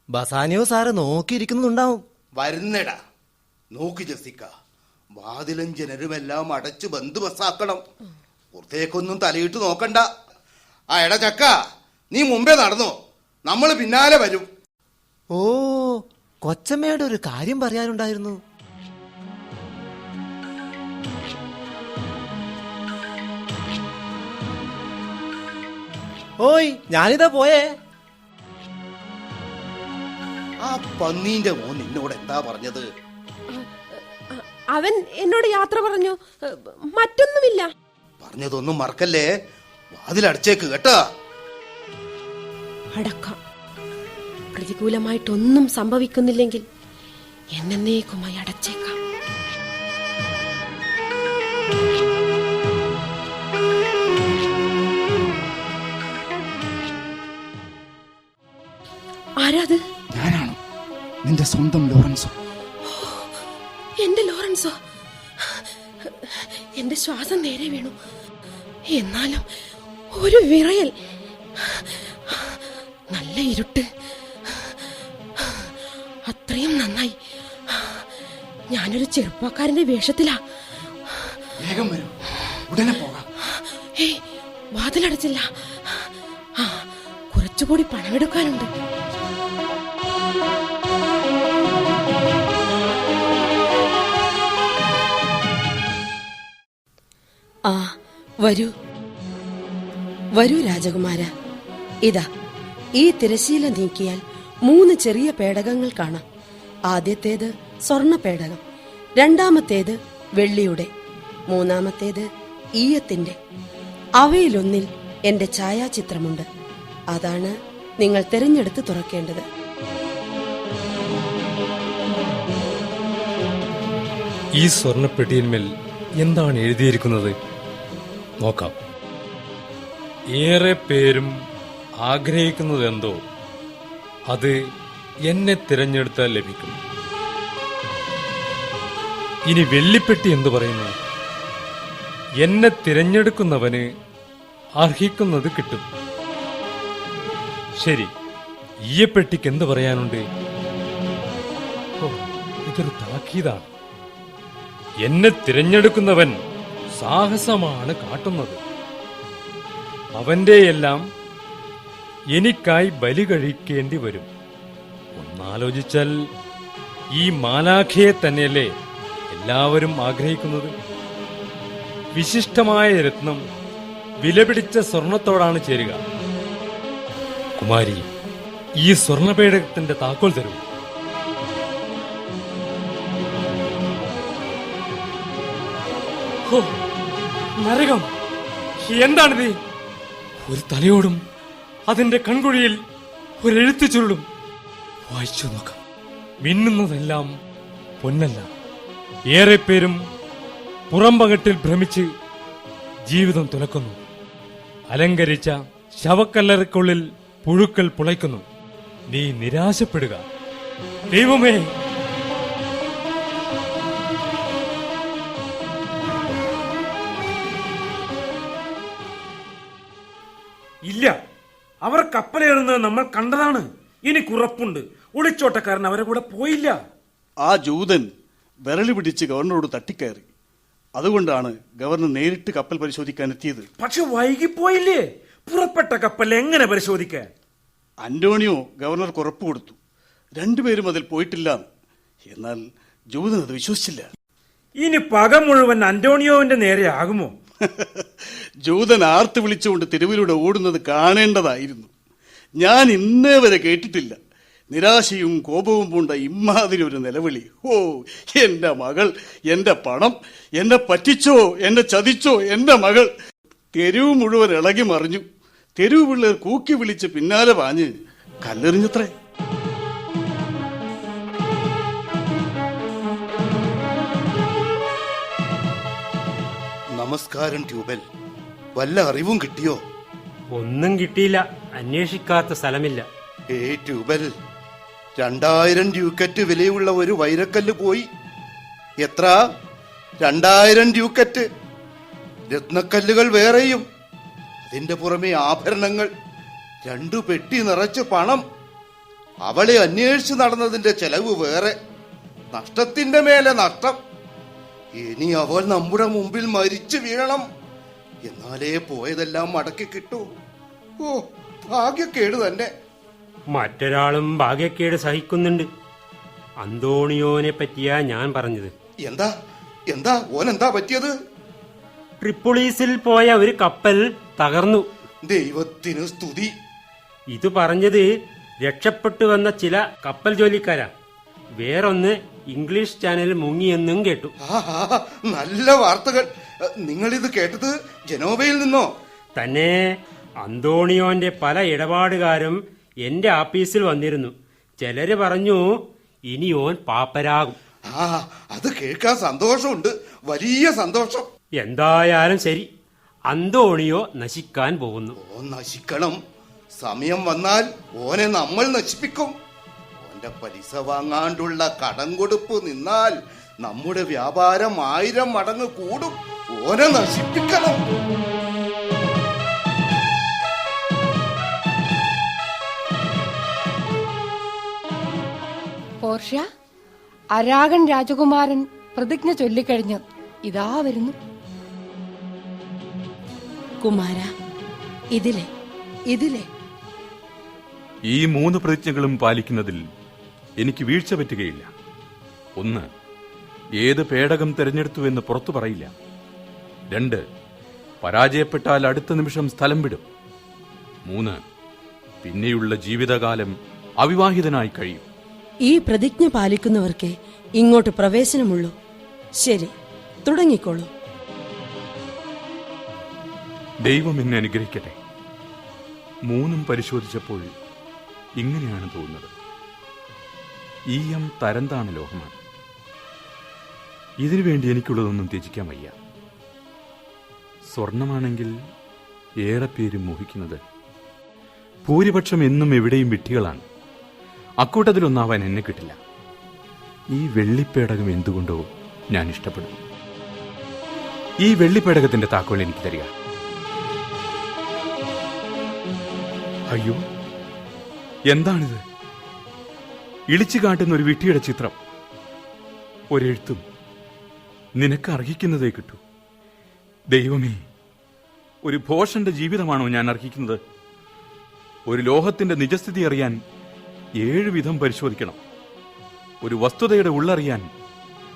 ബസാനിയോ സാറ് നോക്കിയിരിക്കുന്നുണ്ടാവും. വരുന്നടാ. നോക്ക് ജെസ്സിക്ക, വാതിലും ജനരുമെല്ലാം അടച്ച് ബന്ദോബസ്താക്കണം. പുറത്തേക്കൊന്നും തലയിട്ട് നോക്കണ്ട. ആ എടാ ചക്ക, നീ മുമ്പേ നടന്നോ, നമ്മൾ പിന്നാലെ വരും. ഓ, കൊച്ചമ്മയുടെ ഒരു കാര്യം പറയാനുണ്ടായിരുന്നു. ഓയ്, ഞാനിതാ പോയേ. ആ പന്നീന്റെ മോൻ നിന്നോട് എന്താ പറഞ്ഞത്? അവൻ എന്നോട് യാത്ര പറഞ്ഞു, മറ്റൊന്നുമില്ല. പറഞ്ഞതൊന്നും മറക്കല്ലേ. വാതിലടച്ചേക്ക് കേട്ടാ. അടക്കാം. പ്രതികൂലമായിട്ടൊന്നും സംഭവിക്കുന്നില്ലെങ്കിൽ എന്നേക്കുമായി അടച്ചേക്കാം. ആരാത്? ഞാനാണ്, നിന്റെ സ്വന്തം ലോറൻസോ. എന്റെ ലോറൻസോ. എന്റെ ശ്വാസം നേരെ വീണു. എന്നാലും ഒരു വിറയൽ. നല്ല ഇരുട്ട്. അത്രയും നന്നായി. ഞാനൊരു ചെറുപ്പക്കാരന്റെ വേഷത്തിലാ. വേഗം വരൂ, ഉടനെ പോകാം. ഏയ്, വാതിലടച്ചില്ല. കുറച്ചുകൂടി പണമെടുക്കാനുണ്ട്. ആ, വരൂ വരൂ രാജകുമാര. ഇതാ, ഈ തിരശീല നീക്കിയാൽ 3 ചെറിയ പേടകങ്ങൾ കാണാം. ആദ്യത്തേത് സ്വർണ്ണ പേടകം, രണ്ടാമത്തേത് വെള്ളിയുടെ, മൂന്നാമത്തേത് ഈയത്തിന്റെ. അവയിലൊന്നിൽ എന്റെ ഛായാചിത്രമുണ്ട്. അതാണ് നിങ്ങൾ തിരഞ്ഞെടുത്ത് തുറക്കേണ്ടത്. ഈ സ്വർണ്ണപ്പെട്ടിയിന്മേൽ എന്താണ് എഴുതിയിരിക്കുന്നത്? നോക്കാം. ഏറെ പേരും ആഗ്രഹിക്കുന്നതെന്തോ അത് എന്നെ തിരഞ്ഞെടുത്താൽ ലഭിക്കും. ഇനി വെള്ളിപ്പെട്ടി എന്തു പറയുന്നു? എന്നെ തിരഞ്ഞെടുക്കുന്നവന് അർഹിക്കുന്നത് കിട്ടും. ശരി, ഈയപ്പെട്ടിക്ക് എന്ത് പറയാനുണ്ട്? ഇതൊരു താക്കീതാണ്. എന്നെ തിരഞ്ഞെടുക്കുന്നവൻ സാഹസമാണ് കാട്ടുന്നത്. അവന്റെയെല്ലാം എനിക്കായി ബലി കഴിക്കേണ്ടി വരും. ഒന്നാലോചിച്ചാൽ ഈ മാലാഖയെ തന്നെയല്ലേ എല്ലാവരും ആഗ്രഹിക്കുന്നത്? വിശിഷ്ടമായ രത്നം വിലപിടിച്ച സ്വർണത്തോടാണ് ചേരുക. കുമാരി, ഈ സ്വർണപേടകത്തിന്റെ താക്കോൽ തരൂ. നരകം! എന്താണിത്? ഒരു തലയോടും അതിന്റെ കൺകുഴിയിൽ ഒരെഴുത്തു ചുരുളും. വായിച്ചു നോക്കാം. മിന്നുന്നതെല്ലാം പൊന്നല്ല. ഏറെ പേരും പുറംപകട്ടിൽ ഭ്രമിച്ച് ജീവിതം തുലക്കുന്നു. അലങ്കരിച്ച ശവക്കല്ലറയ്ക്കുള്ളിൽ പുഴുക്കൾ പുളയ്ക്കുന്നു. നീ നിരാശപ്പെടുക. ദൈവമേ, ഇല്ല, അവർ കപ്പലേറുന്നത് നമ്മൾ കണ്ടതാണ്. എനിക്കുറപ്പുണ്ട്, ഒളിച്ചോട്ടക്കാരൻ അവരെ കൂടെ പോയില്ല. ആ ജൂതൻ വിരളി പിടിച്ച് ഗവർണറോട് തട്ടിക്കയറി. അതുകൊണ്ടാണ് ഗവർണർ നേരിട്ട് കപ്പൽ പരിശോധിക്കാൻ എത്തിയത്. പക്ഷെ വൈകിപ്പോയില്ലേ? പുറപ്പെട്ട കപ്പൽ എങ്ങനെ പരിശോധിക്കാൻ? അന്റോണിയോ ഗവർണർക്ക് ഉറപ്പ് കൊടുത്തു. രണ്ടുപേരും അതിൽ പോയിട്ടില്ല. എന്നാൽ ജൂതൻ അത് വിശ്വസിച്ചില്ല. ഇനി പക മുഴുവൻ അന്റോണിയോവിന്റെ നേരെ ആകുമോ? ജൂതൻ ആർത്ത് വിളിച്ചുകൊണ്ട് തെരുവിലൂടെ ഓടുന്നത് കാണേണ്ടതായിരുന്നു. ഞാൻ ഇന്നേ വരെ കേട്ടിട്ടില്ല നിരാശയും കോപവും പൂണ്ട ഇമ്മാതിരി ഒരു നിലവിളി. ഓ, എന്റെ മകൾ, എന്റെ പണം, എന്നെ പറ്റിച്ചോ, എന്നെ ചതിച്ചോ, എന്റെ മകൾ. തെരുവ് മുഴുവൻ ഇളകി മറിഞ്ഞു. തെരുവ് പിള്ളേർ കൂക്കി വിളിച്ച് പിന്നാലെ പാഞ്ഞ് കല്ലെറിഞ്ഞത്രേ. നമസ്കാരം ട്യൂബൽ. വല്ല അറിവും കിട്ടിയോ? ഒന്നും കിട്ടിയില്ല. അന്വേഷിക്കാത്ത സ്ഥലമില്ല. ട്യൂബൽ, 2000 ഡ്യൂക്കറ്റ് വിലയുള്ള ഒരു വൈരക്കല്ല് പോയി. എത്ര? 2000 ഡ്യൂക്കറ്റ്. രത്നക്കല്ലുകൾ വേറെയും. അതിന്റെ പുറമെ ആഭരണങ്ങൾ, 2 പെട്ടി നിറച്ച് പണം. അവളെ അന്വേഷിച്ച് നടന്നതിന്റെ ചെലവ് വേറെ. നഷ്ടത്തിന്റെ മേലെ നഷ്ടം. ഇനി അവൾ നമ്മുടെ മുമ്പിൽ മരിച്ചു വീഴണം. എന്നാലേ പോയതെല്ലാം മടക്കി കിട്ടൂ. ഓ, ഭാഗ്യക്കേട് തന്നെ. മറ്റൊരാളും ഭാഗ്യക്കേട് സഹിക്കുന്നുണ്ട്. അന്തോണിയോനെ പറ്റിയാ ഞാൻ പറഞ്ഞത്. എന്താ എന്താ ഓനെന്താ പറ്റിയത്? ട്രിപ്പൊളീസിൽ പോയ ഒരു കപ്പൽ തകർന്നു. ദൈവത്തിന് സ്തുതി. ഇത് പറഞ്ഞത് രക്ഷപ്പെട്ടു വന്ന ചില കപ്പൽ ജോലിക്കാരാ. വേറൊന്ന് ഇംഗ്ലീഷ് ചാനൽ മുങ്ങിയെന്നും കേട്ടു. നല്ല വാർത്തകൾ. നിങ്ങളിത് കേട്ടത് ജനോവയിൽ നിന്നോ? തന്നെ. അന്തോണിയോന്റെ പല ഇടപാടുകാരും എന്റെ ആഫീസിൽ വന്നിരുന്നു. ചിലര് പറഞ്ഞു ഇനി ഓൻ പാപ്പരാകും. അത് കേൾക്കാൻ സന്തോഷമുണ്ട്, വലിയ സന്തോഷം. എന്തായാലും ശരി, അന്തോണിയോ നശിക്കാൻ പോകുന്നു. ഓൻ നശിക്കണം. സമയം വന്നാൽ ഓനെ നമ്മൾ നശിപ്പിക്കും. ഓന്റെ പലിശ വാങ്ങാണ്ടുള്ള കടം കൊടുപ്പ് നിന്നാൽ നമ്മുടെ വ്യാപാരം 1000 മടങ്ങ് കൂടും. ഓനെ നശിപ്പിക്കണം. പോർഷ്യ, അരാഗൻ രാജകുമാരൻ പ്രതിജ്ഞ ചൊല്ലിക്കഴിഞ്ഞു. ഇതാ വരുന്നു. കുമാര, ഇതിലെ ഇതിലെ ഈ 3 പ്രതിജ്ഞകളും പാലിക്കുന്നതിൽ എനിക്ക് വീഴ്ച പറ്റുകയില്ല. 1, ഏത് പേടകം തിരഞ്ഞെടുത്തുവെന്ന് പുറത്തു പറയില്ല. 2, പരാജയപ്പെട്ടാൽ അടുത്ത നിമിഷം സ്ഥലം വിടും. 3, പിന്നെയുള്ള ജീവിതകാലം അവിവാഹിതനായി കഴിയും. ഈ പ്രതിജ്ഞ പാലിക്കുന്നവർക്ക് ഇങ്ങോട്ട് പ്രവേശനമുള്ളൂ. ശരി, തുടങ്ങിക്കോളൂ. ദൈവം എന്നെ അനുഗ്രഹിക്കട്ടെ. 3 പരിശോധിച്ചപ്പോൾ ഇങ്ങനെയാണ് തോന്നുന്നത്. ഈയം തരംതാണ് ലോഹമാണ്. ഇതിനുവേണ്ടി എനിക്കുള്ളതൊന്നും ത്യജിക്കാൻ വയ്യ. സ്വർണമാണെങ്കിൽ ഏറെ പേരും മോഹിക്കുന്നത്. ഭൂരിപക്ഷം എന്നും എവിടെയും വിഡ്ഢികളാണ്. അക്കൂട്ടത്തിലൊന്നാവാൻ എന്നെ കിട്ടില്ല. ഈ വെള്ളിപ്പേടകം എന്തുകൊണ്ടോ ഞാൻ ഇഷ്ടപ്പെടുന്നു. ഈ വെള്ളിപ്പേടകത്തിന്റെ താക്കോൽ എനിക്ക് തരിക. അയ്യോ, എന്താണിത്? ഇളിച്ചു കാട്ടുന്ന ഒരു വിഡ്ഢിയുടെ ചിത്രം. ഒരെഴുത്തും. നിനക്ക് അർഹിക്കുന്നതേ കിട്ടൂ. ദൈവമേ, ഒരു ഭോഷന്റെ ജീവിതമാണോ ഞാൻ അർഹിക്കുന്നത്? ഒരു ലോഹത്തിന്റെ നിജസ്ഥിതി അറിയാൻ 7 വിധം പരിശോധിക്കണം. ഒരു വസ്തുതയുടെ ഉള്ളറിയാൻ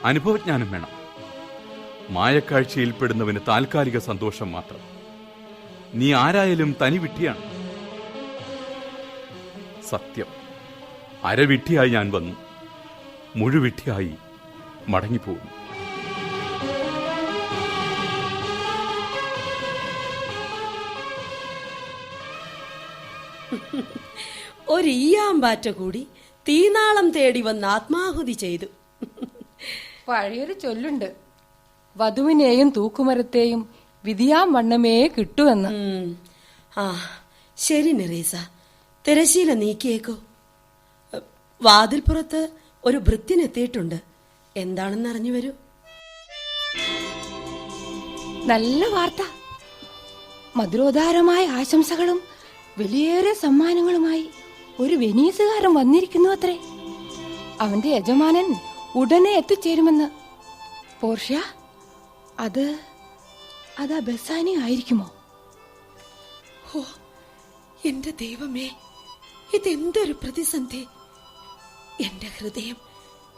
അനുഭവജ്ഞാനം വേണം. മായക്കാഴ്ചയിൽപ്പെടുന്നവന് താൽക്കാലിക സന്തോഷം മാത്രം. നീ ആരായാലും തനി വിഡ്ഢിയാണ്. സത്യം, അരവിഡ്ഢിയായി ഞാൻ വന്നു, മുഴുവിഡ്ഢിയായി മടങ്ങിപ്പോകുന്നു. ഒരു ഈയാമ്പാറ്റ കൂടി തീനാളം തേടി വന്ന് ആത്മാഹുതി ചെയ്തു. പഴയൊരു ചൊല്ലുണ്ട്, വധുവിനെയും തൂക്കുമരത്തെയും വിധിയാം വണ്ണമേ കിട്ടുമെന്ന്. ആ, ശരി നിറീസ, തിരശീല നീക്കിയേക്കോ. വാതിൽപ്പുറത്ത് ഒരു ഭൃത്യനെത്തിയിട്ടുണ്ട്. എന്താണെന്ന് അറിഞ്ഞു വരൂ. നല്ല വാർത്ത. മധുരോദാരമായ ആശംസകളും വലിയേറെ സമ്മാനങ്ങളുമായി ഒരു വെനീസുകാരൻ വന്നിരിക്കുന്നു അത്രേ. അവന്റെ യജമാനൻ ഉടനെ എത്തിച്ചേരുമെന്ന്. പോർഷ്യ, അത് ബസാനി ആയിരിക്കുമോ? ഓ എന്റെ ദൈവമേ, ഇതെന്തൊരു പ്രതിസന്ധി! എന്റെ ഹൃദയം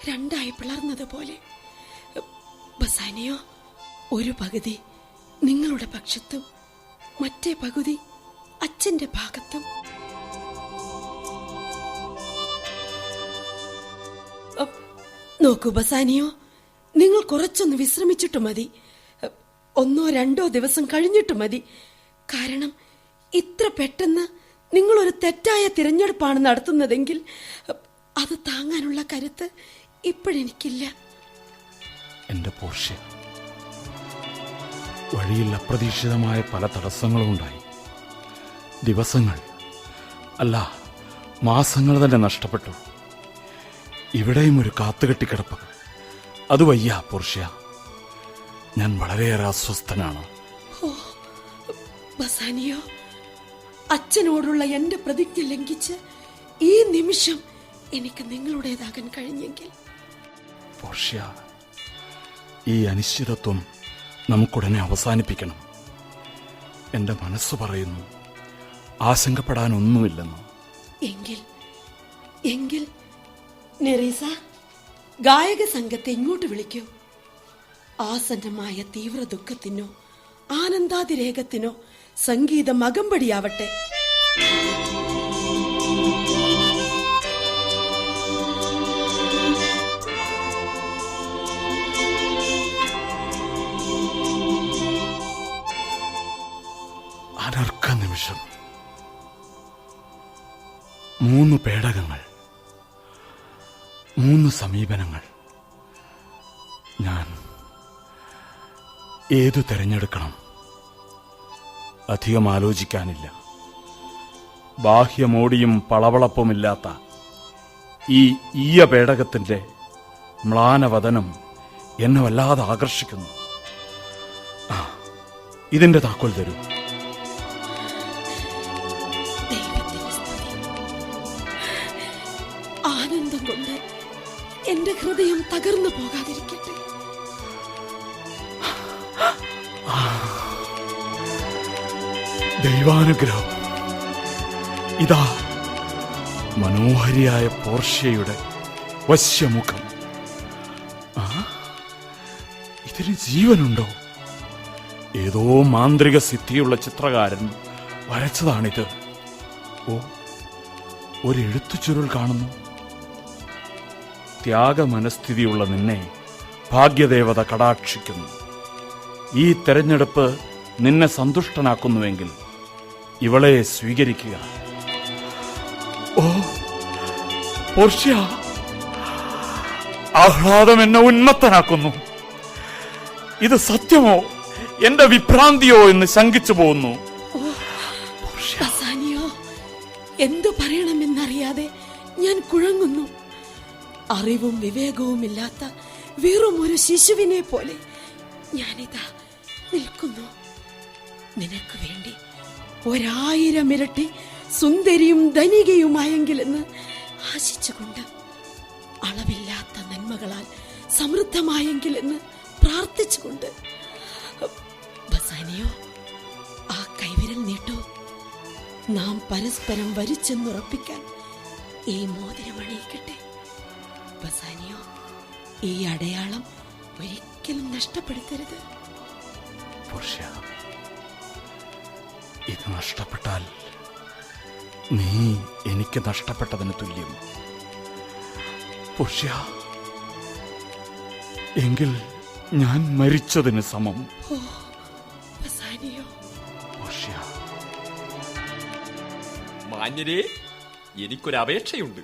2ആയി പിളർന്നതുപോലെ. ബസാനിയോ, ഒരു പകുതി നിങ്ങളുടെ പക്ഷത്തും മറ്റേ പകുതി അച്ഛന്റെ ഭാഗത്തും. നോക്കൂ ബസാനിയോ, നിങ്ങൾ കുറച്ചൊന്ന് വിശ്രമിച്ചിട്ട് മതി. 1 or 2 ദിവസം കഴിഞ്ഞിട്ട് മതി. കാരണം ഇത്ര പെട്ടെന്ന് നിങ്ങളൊരു തെറ്റായ തിരഞ്ഞെടുപ്പാണ് നടത്തുന്നതെങ്കിൽ അത് താങ്ങാനുള്ള കരുത്ത് ഇപ്പോഴെനിക്കില്ല. എന്റെ പോർഷ്യ, വഴിയിൽ അപ്രതീക്ഷിതമായ പല തടസ്സങ്ങളും ഉണ്ടായി. ദിവസങ്ങൾ അല്ല, മാസങ്ങൾ തന്നെ നഷ്ടപ്പെട്ടു. ഇവിടെയും ഒരു കാത്തുകെട്ടിക്കിടപ്പ്. അത് വയ്യ പോർഷ്യ, ഞാൻ വളരെയേറെ അസ്വസ്ഥനാണ്. ഓ ബസാനിയോ, അച്ഛനോടുള്ള എന്റെ പ്രതിജ്ഞ ലംഘിച്ച് ഈ നിമിഷം എനിക്ക് നിങ്ങളുടേതാകാൻ കഴിഞ്ഞെങ്കിൽ. പോർഷ്യ, ഈ അനിശ്ചിതത്വം നമുക്കുടനെ അവസാനിപ്പിക്കണം. എന്റെ മനസ്സ് പറയുന്നു ആശങ്കപ്പെടാനൊന്നുമില്ലെന്ന്. എങ്കിൽ നെറീസ, ഗായക സംഘത്തെ ഇങ്ങോട്ട് വിളിക്കൂ. ആസന്നമായ തീവ്ര ദുഃഖത്തിനോ ആനന്ദാതിരേകത്തിനോ സംഗീതം അകമ്പടിയാവട്ടെ. അനർഘ നിമിഷം. 3 പേടകങ്ങൾ, 3 സമീപനങ്ങൾ. ഞാൻ ഏതു തെരഞ്ഞെടുക്കണം? അധികം ആലോചിക്കാനില്ല. ബാഹ്യമോടിയും പളവളപ്പുമില്ലാത്ത ഈ പേടകത്തിന്റെ മ്ലാനവദനം എന്നെ വല്ലാതെ ആകർഷിക്കുന്നു. ഇതിന്റെ താക്കോൽ തരൂ. ആനന്ദം കൊണ്ട് എന്റെ ഹൃദയം തകർന്നു പോകാതിരിക്കട്ടെ. ദൈവാനുഗ്രഹം. ഇതാ മനോഹരിയായ പോർഷ്യയുടെ വശ്യമുഖം. ഇതിന് ജീവനുണ്ടോ? ഏതോ മാന്ത്രിക സിദ്ധിയുള്ള ചിത്രകാരൻ വരച്ചതാണിത്. ഓ, ഒരു എഴുത്തുചുരുൾ കാണുന്നു. ത്യാഗമനസ്ഥിതിയുള്ള നിന്നെ ഭാഗ്യദേവത കടാക്ഷിക്കുന്നു. ഈ തെരഞ്ഞെടുപ്പ് നിന്നെ സന്തുഷ്ടനാക്കുന്നുവെങ്കിൽ ഇവളെ സ്വീകരിക്കുക. ഓ പോർഷ്യ, ആഹ്ലാദം എന്നെ ഉന്മത്തനാക്കുന്നു. ഇത് സത്യമോ എന്റെ വിഭ്രാന്തിയോ എന്ന് ശങ്കിച്ചു പോകുന്നു. എന്തു പറയണമെന്നറിയാതെ ഞാൻ കുഴങ്ങുന്നു. അറിവും വിവേകവുമില്ലാത്ത വെറും ഒരു ശിശുവിനെ പോലെ ഞാനിതാ നിൽക്കുന്നു. നിനക്ക് വേണ്ടി 1000 ഇരട്ടി സുന്ദരിയും ധനികയുമായെങ്കിലെന്ന് ആശിച്ചുകൊണ്ട്, അളവില്ലാത്ത നന്മകളാൽ സമൃദ്ധമായെങ്കിലെന്ന് പ്രാർത്ഥിച്ചുകൊണ്ട്. ബസാനിയോ, ആ കൈവിരൽ നീട്ടൂ. നാം പരസ്പരം വരിച്ചെന്നുറപ്പിക്കാൻ ഈ മോതിരമണിയിക്കട്ടെ. ബസാനിയോ, ഈ അടയാളം ഒരിക്കലും നഷ്ടപ്പെടുത്തരുത്. ഇത് നഷ്ടപ്പെട്ടാൽ നീ എനിക്ക് നഷ്ടപ്പെട്ടതിന് തുല്യം. പോർഷ്യ, എങ്കിൽ ഞാൻ മരിച്ചതിന് സമം. പോർഷ്യ. മാന്യരെ, എനിക്കൊരപേക്ഷയുണ്ട്.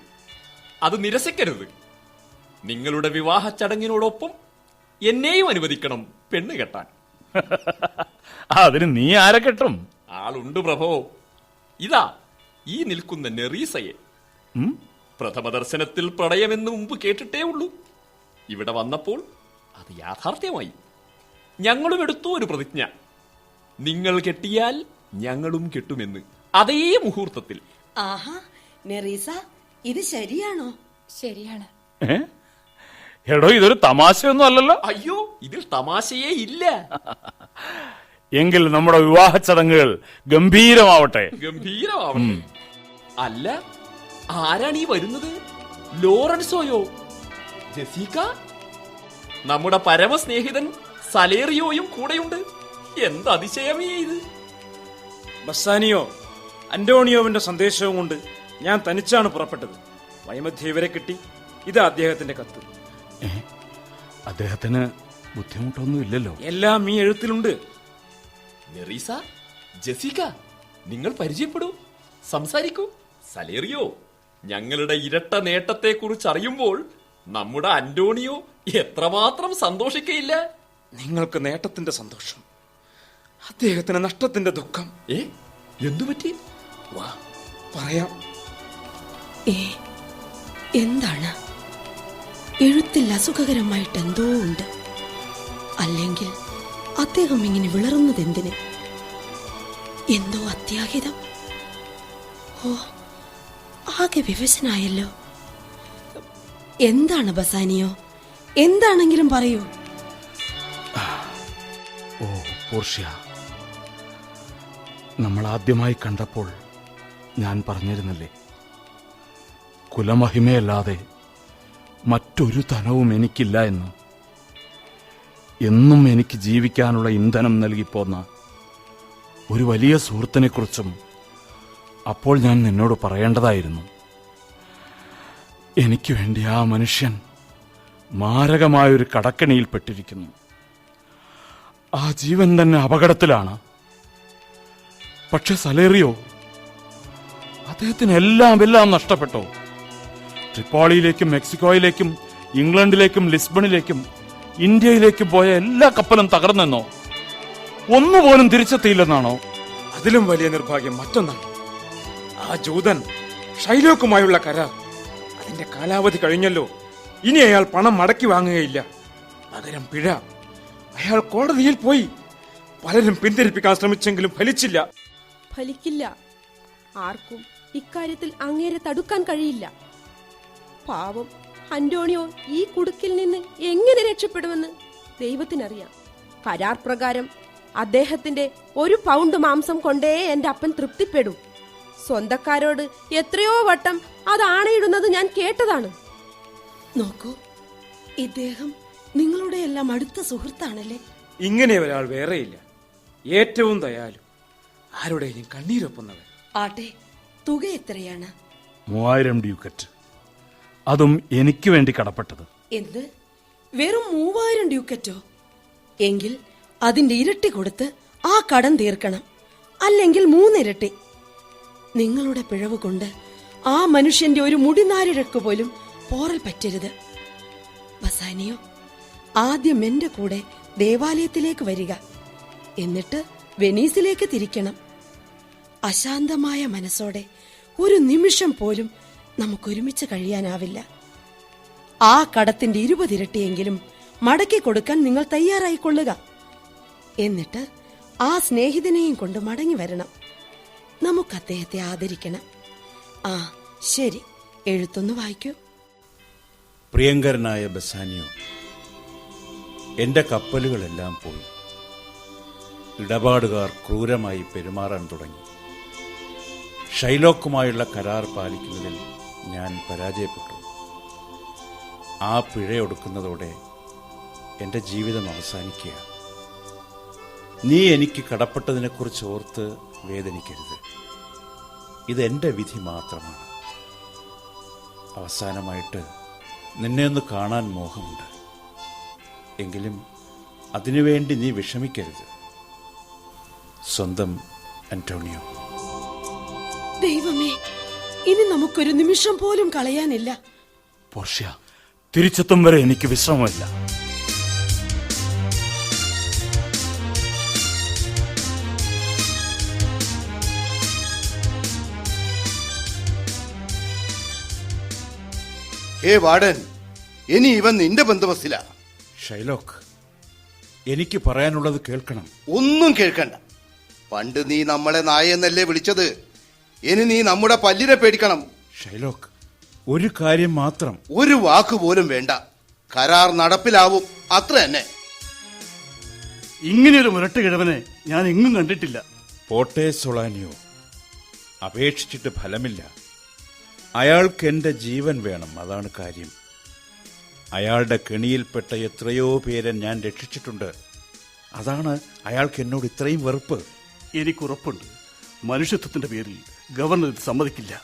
അത് നിരസിക്കരുത്. നിങ്ങളുടെ വിവാഹ ചടങ്ങിനോടൊപ്പം എന്നെയും അനുവദിക്കണം പെണ്ണ് കെട്ടാൻ. അതിന് നീ ആരെ കെട്ടും? ആളുണ്ട് പ്രഭോ. ഇതാ ഈ നിൽക്കുന്ന നെറീസയെ. പ്രഥമ ദർശനത്തിൽ പ്രണയമെന്ന് മുമ്പ് കേട്ടിട്ടേ ഉള്ളൂ. ഇവിടെ വന്നപ്പോൾ അത് യാഥാർത്ഥ്യമായി. ഞങ്ങളും എടുത്തു ഒരു പ്രതിജ്ഞ. നിങ്ങൾ കെട്ടിയാൽ ഞങ്ങളും കെട്ടുമെന്ന്, അതേ മുഹൂർത്തത്തിൽ. ആഹാ നെറീസ, ഇത് ശരിയാണോ? ശരിയാണ്. എടോ, ഇതൊരു തമാശയൊന്നും അല്ലല്ലോ. അയ്യോ, ഇതിൽ തമാശയേ ഇല്ല. എങ്കിൽ നമ്മുടെ വിവാഹ ചടങ്ങുകൾ ഗംഭീരമാവട്ടെ. ഗംഭീരമാവട്ടെ. അല്ല, ആരാണ് ഈ വരുന്നത്? ലോറൻസോയോ? ജെസിക്ക? നമ്മുടെ പരമസ്നേഹിതൻ സലേറിയോയും കൂടെയുണ്ട്. എന്ത് അതിശയമേ ഇത്! ബസാനിയോ, അന്റോണിയോവിന്റെ സന്ദേശവും കൊണ്ട് ഞാൻ തനിച്ചാണ് പുറപ്പെട്ടത്. വൈമധ്യ ഇവരെ കിട്ടി. ഇത് അദ്ദേഹത്തിന്റെ കത്ത്. അദ്ദേഹത്തിന് ബുദ്ധിമുട്ടൊന്നുമില്ലല്ലോ? എല്ലാം ഈ എഴുത്തിലുണ്ട്. മെറീസ, ജെസിക്ക, നിങ്ങൾ പരിചയപ്പെടൂ, സംസാരിക്കൂ. സലേറിയോ, ഞങ്ങളുടെ ഇരട്ട നേട്ടത്തെ കുറിച്ച് അറിയുമ്പോൾ നമ്മുടെ അന്റോണിയോ എത്രമാത്രം സന്തോഷിക്കയില്ല. നിങ്ങൾക്ക് നേട്ടത്തിന്റെ സന്തോഷം, അദ്ദേഹത്തിന് നഷ്ടത്തിന്റെ ദുഃഖം. എന്തുപറ്റി? വാ പറയാം. എന്താണ്? എഴുത്തിൽ അസുഖകരമായിട്ട് എന്തോ ഉണ്ട്. അല്ലെങ്കിൽ അദ്ദേഹം ഇങ്ങനെ വിളറുന്നതെന്തിന്? എന്തോ അത്യാഹിതം. ഓ, ആകെ വിവശനായല്ലോ. എന്താണ് ബസാനിയോ? എന്താണെങ്കിലും പറയൂ. ഓ പോർഷ്യ, നമ്മൾ ആദ്യമായി കണ്ടപ്പോൾ ഞാൻ പറഞ്ഞിരുന്നില്ലേ, കുലമഹിമയല്ലാതെ മറ്റൊരു ധനവും എനിക്കില്ല എന്ന്. എന്നും എനിക്ക് ജീവിക്കാനുള്ള ഇന്ധനം നൽകിപ്പോന്ന ഒരു വലിയ സുഹൃത്തിനെക്കുറിച്ചും അപ്പോൾ ഞാൻ നിന്നോട് പറയേണ്ടതായിരുന്നു. എനിക്ക് വേണ്ടി ആ മനുഷ്യൻ മാരകമായൊരു കടക്കെണിയിൽപ്പെട്ടിരിക്കുന്നു. ആ ജീവൻ തന്നെ അപകടത്തിലാണ്. പക്ഷെ സലേറിയോ, അദ്ദേഹത്തിന് എല്ലാം നഷ്ടപ്പെട്ടോ? ട്രിപ്പോളിയിലേക്കും മെക്സിക്കോയിലേക്കും ഇംഗ്ലണ്ടിലേക്കും ലിസ്ബണിലേക്കും ഇന്ത്യയിലേക്കും പോയ എല്ലാ കപ്പലും തകർന്നെന്നോ? ഒന്നുപോലും തിരിച്ചെത്തിയില്ലെന്നാണോ? അതിലും വലിയ നിർഭാഗ്യം മറ്റൊന്നാണ്. ആ ജൂതൻ ഷൈലോക്കുമായുള്ള കരാർ, അതിന്റെ കാലാവധി കഴിഞ്ഞല്ലോ. ഇനി അയാൾ പണം മടക്കി വാങ്ങുകയില്ല. പകരം പിഴ. അയാൾ കോടതിയിൽ പോയി. പലരും പിന്തിരിപ്പിക്കാൻ ശ്രമിച്ചെങ്കിലും ഫലിച്ചില്ല. ഫലിക്കില്ല. ആർക്കും ഇക്കാര്യത്തിൽ അങ്ങേരെ തടുക്കാൻ കഴിയില്ല. പാവം അന്റോണിയോ ഈ കുടുക്കിൽ നിന്ന് എങ്ങനെ രക്ഷപ്പെടുമെന്ന് ദൈവത്തിനറിയാം. കരാർ പ്രകാരം അദ്ദേഹത്തിന്റെ 1 പൗണ്ട് മാംസം കൊണ്ടേ എന്റെ അപ്പൻ തൃപ്തിപ്പെടും. സ്വന്തക്കാരോട് എത്രയോ വട്ടം അത് ആണയിടുന്നത് ഞാൻ കേട്ടതാണ്. നോക്കൂ, ഇദ്ദേഹം നിങ്ങളുടെ എല്ലാം അടുത്ത സുഹൃത്താണല്ലേ? ഇങ്ങനെ ഒരാൾ വേറെയില്ല. ഏറ്റവും ദയാലു, ആരുടെയും കണ്ണീരൊപ്പുന്നവൻ. ആട്ടെ, തുക എത്രയാണ്? 3000 ഡ്യൂക്കറ്റ്. അതും എനിക്ക് വേണ്ടി കടപ്പെട്ടത്. എന്ത്, വെറും 3000 ഡ്യൂക്കറ്റോ? എങ്കിൽ അതിന്റെ ഇരട്ടി കൊടുത്ത് ആ കടം തീർക്കണം. അല്ലെങ്കിൽ 3 ഇരട്ടി. നിങ്ങളുടെ പിഴവ് കൊണ്ട് ആ മനുഷ്യന്റെ ഒരു മുടിനാരിഴക്ക് പോലും പോറൽ പറ്റരുത്. ബസാനിയോ, ആദ്യം എന്റെ കൂടെ ദേവാലയത്തിലേക്ക് വരിക. എന്നിട്ട് വെനീസിലേക്ക് തിരിക്കണം. അശാന്തമായ മനസ്സോടെ ഒരു നിമിഷം പോലും നമുക്കൊരുമിച്ച് കഴിയാനാവില്ല. ആ കടത്തിന്റെ 20 ഇരട്ടിയെങ്കിലും മടക്കി കൊടുക്കാൻ നിങ്ങൾ തയ്യാറായിക്കൊള്ളുക. എന്നിട്ട് ആ സ്നേഹിതനെയും കൊണ്ട് മടങ്ങി വരണം. നമുക്ക് അദ്ദേഹത്തെ ആദരിക്കണം. ആ ശരി, എഴുത്തൊന്ന് വായിക്കൂ. പ്രിയങ്കരനായ ബസാനിയോ, എന്റെ കപ്പലുകളെല്ലാം പോയി. ഇടപാടുകാർ ക്രൂരമായി പെരുമാറാൻ തുടങ്ങി. ഷൈലോക്കുമായുള്ള കരാർ പാലിക്കുന്നതിൽ ഞാൻ പരാജയപ്പെട്ടു. ആ പിഴയൊടുക്കുന്നതോടെ എന്റെ ജീവിതം അവസാനിക്കുക. നീ എനിക്ക് കടപ്പെട്ടതിനെക്കുറിച്ച് ഓർത്ത് വേദനിക്കരുത്. ഇതെന്റെ വിധി മാത്രമാണ്. അവസാനമായിട്ട് നിന്നെ ഒന്ന് കാണാൻ മോഹമുണ്ട്. എങ്കിലും അതിനുവേണ്ടി നീ വിഷമിക്കരുത്. സ്വന്തം അന്റോണിയോ. ദൈവമേ, ഇനി നമുക്കൊരു നിമിഷം പോലും കളയാനില്ല. പോർഷ്യ, തിരിച്ചെത്തും വരെ എനിക്ക് വിശ്രമമില്ല. വാർഡൻ, ഇനി ഇവൻ നിന്റെ ബന്ധുവസ്സിലാ. ഷൈലോക്ക്, എനിക്ക് പറയാനുള്ളത് കേൾക്കണം. ഒന്നും കേൾക്കണ്ട. പണ്ട് നീ നമ്മളെ നായെന്നല്ലേ വിളിച്ചത്. ഇനി നീ നമ്മുടെ പല്ലിനെ പേടിക്കണം. ഷൈലോക്ക്, ഒരു കാര്യം മാത്രം. ഒരു വാക്ക് പോലും വേണ്ട. കരാർ നടപ്പിലാവും, അത്ര തന്നെ. ഇങ്ങനെയൊരു മുരട്ട് കിഴവനെ ഞാൻ എങ്ങും കണ്ടിട്ടില്ല. പോട്ടെ സൊളാനിയോ, അപേക്ഷിച്ചിട്ട് ഫലമില്ല. അയാൾക്ക് എന്റെ ജീവൻ വേണം, അതാണ് കാര്യം. അയാളുടെ കെണിയിൽപ്പെട്ട എത്രയോ പേരെ ഞാൻ രക്ഷിച്ചിട്ടുണ്ട്. അതാണ് അയാൾക്ക് എന്നോട് ഇത്രയും വെറുപ്പ്. എനിക്കുറപ്പുണ്ട്, മനുഷ്യത്വത്തിന്റെ പേരിൽ ഗവർണർ ഇത് സമ്മതിക്കില്ല.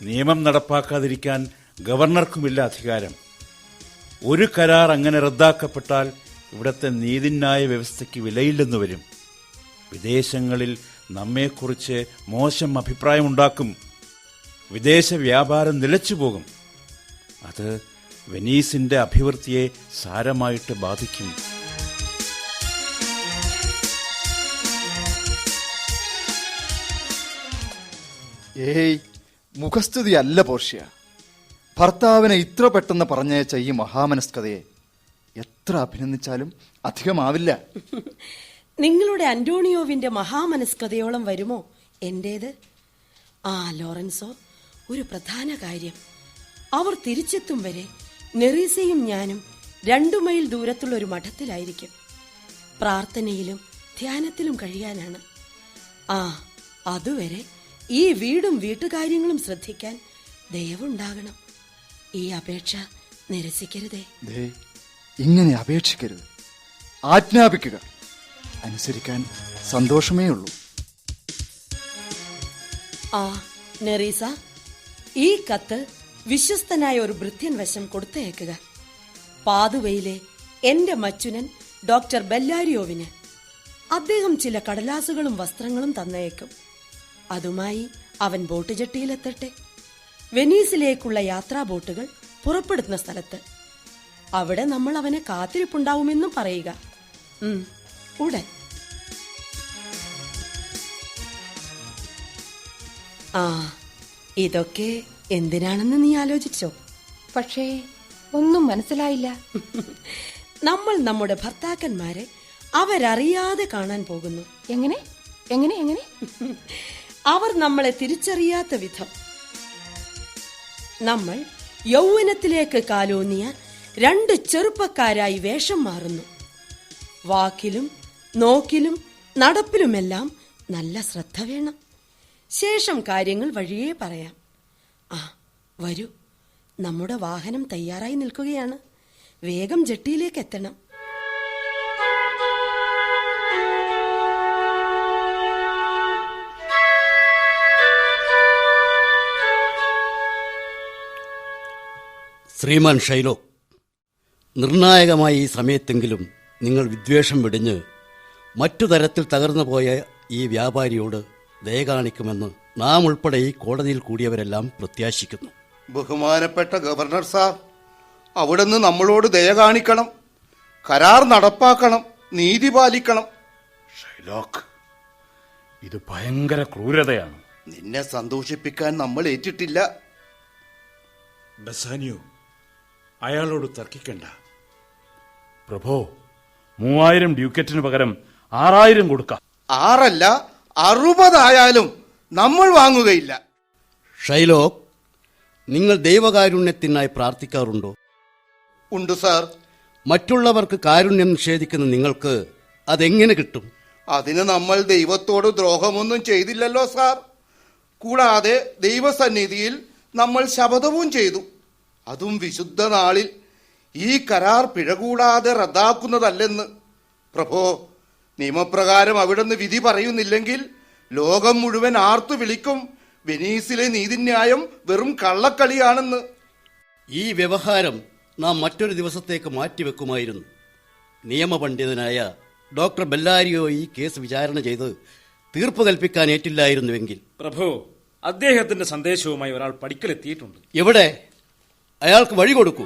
നിയമം നടപ്പാക്കാതിരിക്കാൻ ഗവർണർക്കുമില്ല അധികാരം. ഒരു കരാർ അങ്ങനെ റദ്ദാക്കപ്പെട്ടാൽ ഇവിടുത്തെ നീതിന്യായ വ്യവസ്ഥയ്ക്ക് വിലയില്ലെന്ന് വരും. വിദേശങ്ങളിൽ നമ്മെക്കുറിച്ച് മോശം അഭിപ്രായമുണ്ടാക്കും. വിദേശ വ്യാപാരം നിലച്ചുപോകും. അത് വെനീസിന്റെ അഭിവൃദ്ധിയെ സാരമായിട്ട് ബാധിക്കും. ഏയ്, മുഖസ്തുതി അല്ല പോർഷ്യ. ഭർത്താവിനെ ഇത്ര പെട്ടെന്ന് പറഞ്ഞയച്ച ഈ മഹാമനസ്കതയെ എത്ര അഭിനന്ദിച്ചാലും അധികമാവില്ല. നിങ്ങളുടെ അന്റോണിയോവിന്റെ മഹാമനസ്കതയോളം വരുമോ എന്റേത്? ആ ലോറൻസോ, ഒരു പ്രധാന കാര്യം. അവർ തിരിച്ചെത്തും വരെ നെറീസയും ഞാനും 2 മൈൽ ദൂരത്തുള്ള ഒരു മഠത്തിലായിരിക്കും. പ്രാർത്ഥനയിലും ധ്യാനത്തിലും കഴിയാനാണ്. അതുവരെ ഈ വീടും വീട്ടുകാര്യങ്ങളും ശ്രദ്ധിക്കാൻ ദയവുണ്ടാകണം. ഈ അപേക്ഷ നിരസിക്കരുതേ. ഇങ്ങനെ അപേക്ഷിക്കരുത്, ആജ്ഞാപിക്കുക. അനുസരിക്കാൻ സന്തോഷമേ ഉള്ളൂ. നെറീസ, ഈ കത്ത് വിശ്വസ്തനായ ഒരു ഭൃത്യൻ വശം കൊടുത്തയക്കുക. പാതുവയിലെ എന്റെ മച്ചുനൻ ഡോക്ടർ ബെല്ലാരിയോവിന്. അദ്ദേഹം ചില കടലാസുകളും വസ്ത്രങ്ങളും തന്നേക്കും. അതുമായി അവൻ ബോട്ട് ജെട്ടിയിലെത്തട്ടെ. വെനീസിലേക്കുള്ള യാത്രാ ബോട്ടുകൾ പുറപ്പെടുന്ന സ്ഥലത്ത്. അവിടെ നമ്മൾ അവനെ കാത്തിരിപ്പുണ്ടാവുമെന്നും പറയുക. ഉടൻ. ഇതൊക്കെ എന്തിനാണെന്ന് നീ ആലോചിച്ചോ? പക്ഷേ ഒന്നും മനസ്സിലായില്ല. നമ്മൾ നമ്മുടെ ഭർത്താക്കന്മാരെ അവരറിയാതെ കാണാൻ പോകുന്നു. എങ്ങനെ എങ്ങനെ എങ്ങനെ? അവർ നമ്മളെ തിരിച്ചറിയാത്ത വിധം. നമ്മൾ യൗവനത്തിലേക്ക് കാലൂന്നിയ 2 ചെറുപ്പക്കാരായി വേഷം മാറുന്നു. വാക്കിലും നോക്കിലും നടപ്പിലുമെല്ലാം നല്ല ശ്രദ്ധ വേണം. ശേഷം കാര്യങ്ങൾ വഴിയേ പറയാം. വരൂ, നമ്മുടെ വാഹനം തയ്യാറായി നിൽക്കുകയാണ്. വേഗം ജെട്ടിയിലേക്ക് എത്തണം. ശ്രീമാൻ ഷൈലോക്ക്, നിർണായകമായ ഈ സമയത്തെങ്കിലും നിങ്ങൾ വിദ്വേഷം വെടിഞ്ഞ് മറ്റു തരത്തിൽ തകർന്നു പോയ ഈ വ്യാപാരിയോട് ദയ കാണിക്കുമെന്ന് നാം ഉൾപ്പെടെ ഈ കോടതിയിൽ കൂടിയവരെല്ലാം പ്രത്യാശിക്കുന്നു. ബഹുമാനപ്പെട്ട ഗവർണർ സാർ, അവിടുന്ന് നമ്മളോട് ദയ കാണിക്കണം, കരാർ നടപ്പാക്കണം, നീതി പാലിക്കണം. ഷൈലോക്ക്, ഇത് ഭയങ്കര ക്രൂരതയാണ്. നിന്നെ സന്തോഷിപ്പിക്കാൻ നമ്മൾ ഏറ്റിട്ടില്ല. ബസാനിയോ, അയാളോട് തർക്കിക്കണ്ട. പ്രഭോ, 3000 ഡ്യൂക്കറ്റിന് പകരം 6000 കൊടുക്കാം. 6 അല്ല 60 ആയാലും നമ്മൾ വാങ്ങുകയില്ല. ഷൈലോക്ക്, നിങ്ങൾ ദൈവകാരുണ്യത്തിനായി പ്രാർത്ഥിക്കാറുണ്ടോ? ഉണ്ട് സാർ. മറ്റുള്ളവർക്ക് കാരുണ്യം നിഷേധിക്കുന്ന നിങ്ങൾക്ക് അതെങ്ങനെ കിട്ടും? അതിന് നമ്മൾ ദൈവത്തോട് ദ്രോഹമൊന്നും ചെയ്തില്ലല്ലോ സാർ. കൂടാതെ ദൈവസന്നിധിയിൽ നമ്മൾ ശപഥവും ചെയ്തു. അതും വിശുദ്ധ നാളിൽ. ഈ കരാർ പിഴ കൂടാതെ റദ്ദാക്കുന്നതല്ലെന്ന്. പ്രഭോ, നിയമപ്രകാരം അവിടുന്ന് വിധി പറയുന്നില്ലെങ്കിൽ ലോകം മുഴുവൻ ആർത്തു വിളിക്കും, വെനീസിലെ നീതിന്യായം വെറും കള്ളക്കളിയാണെന്ന്. ഈ വ്യവഹാരം നാം മറ്റൊരു ദിവസത്തേക്ക് മാറ്റിവെക്കുമായിരുന്നു. നിയമപണ്ഡിതനായ ഡോക്ടർ ബെല്ലാരിയോ ഈ കേസ് വിചാരണ ചെയ്ത് തീർപ്പ് കൽപ്പിക്കാൻ ഏറ്റില്ലായിരുന്നുവെങ്കിൽ. പ്രഭു, അദ്ദേഹത്തിന്റെ സന്ദേശവുമായി ഒരാൾ പടിക്കലെത്തിയിട്ടുണ്ട്. എവിടെ? അയാൾക്ക് വഴി കൊടുക്കൂ.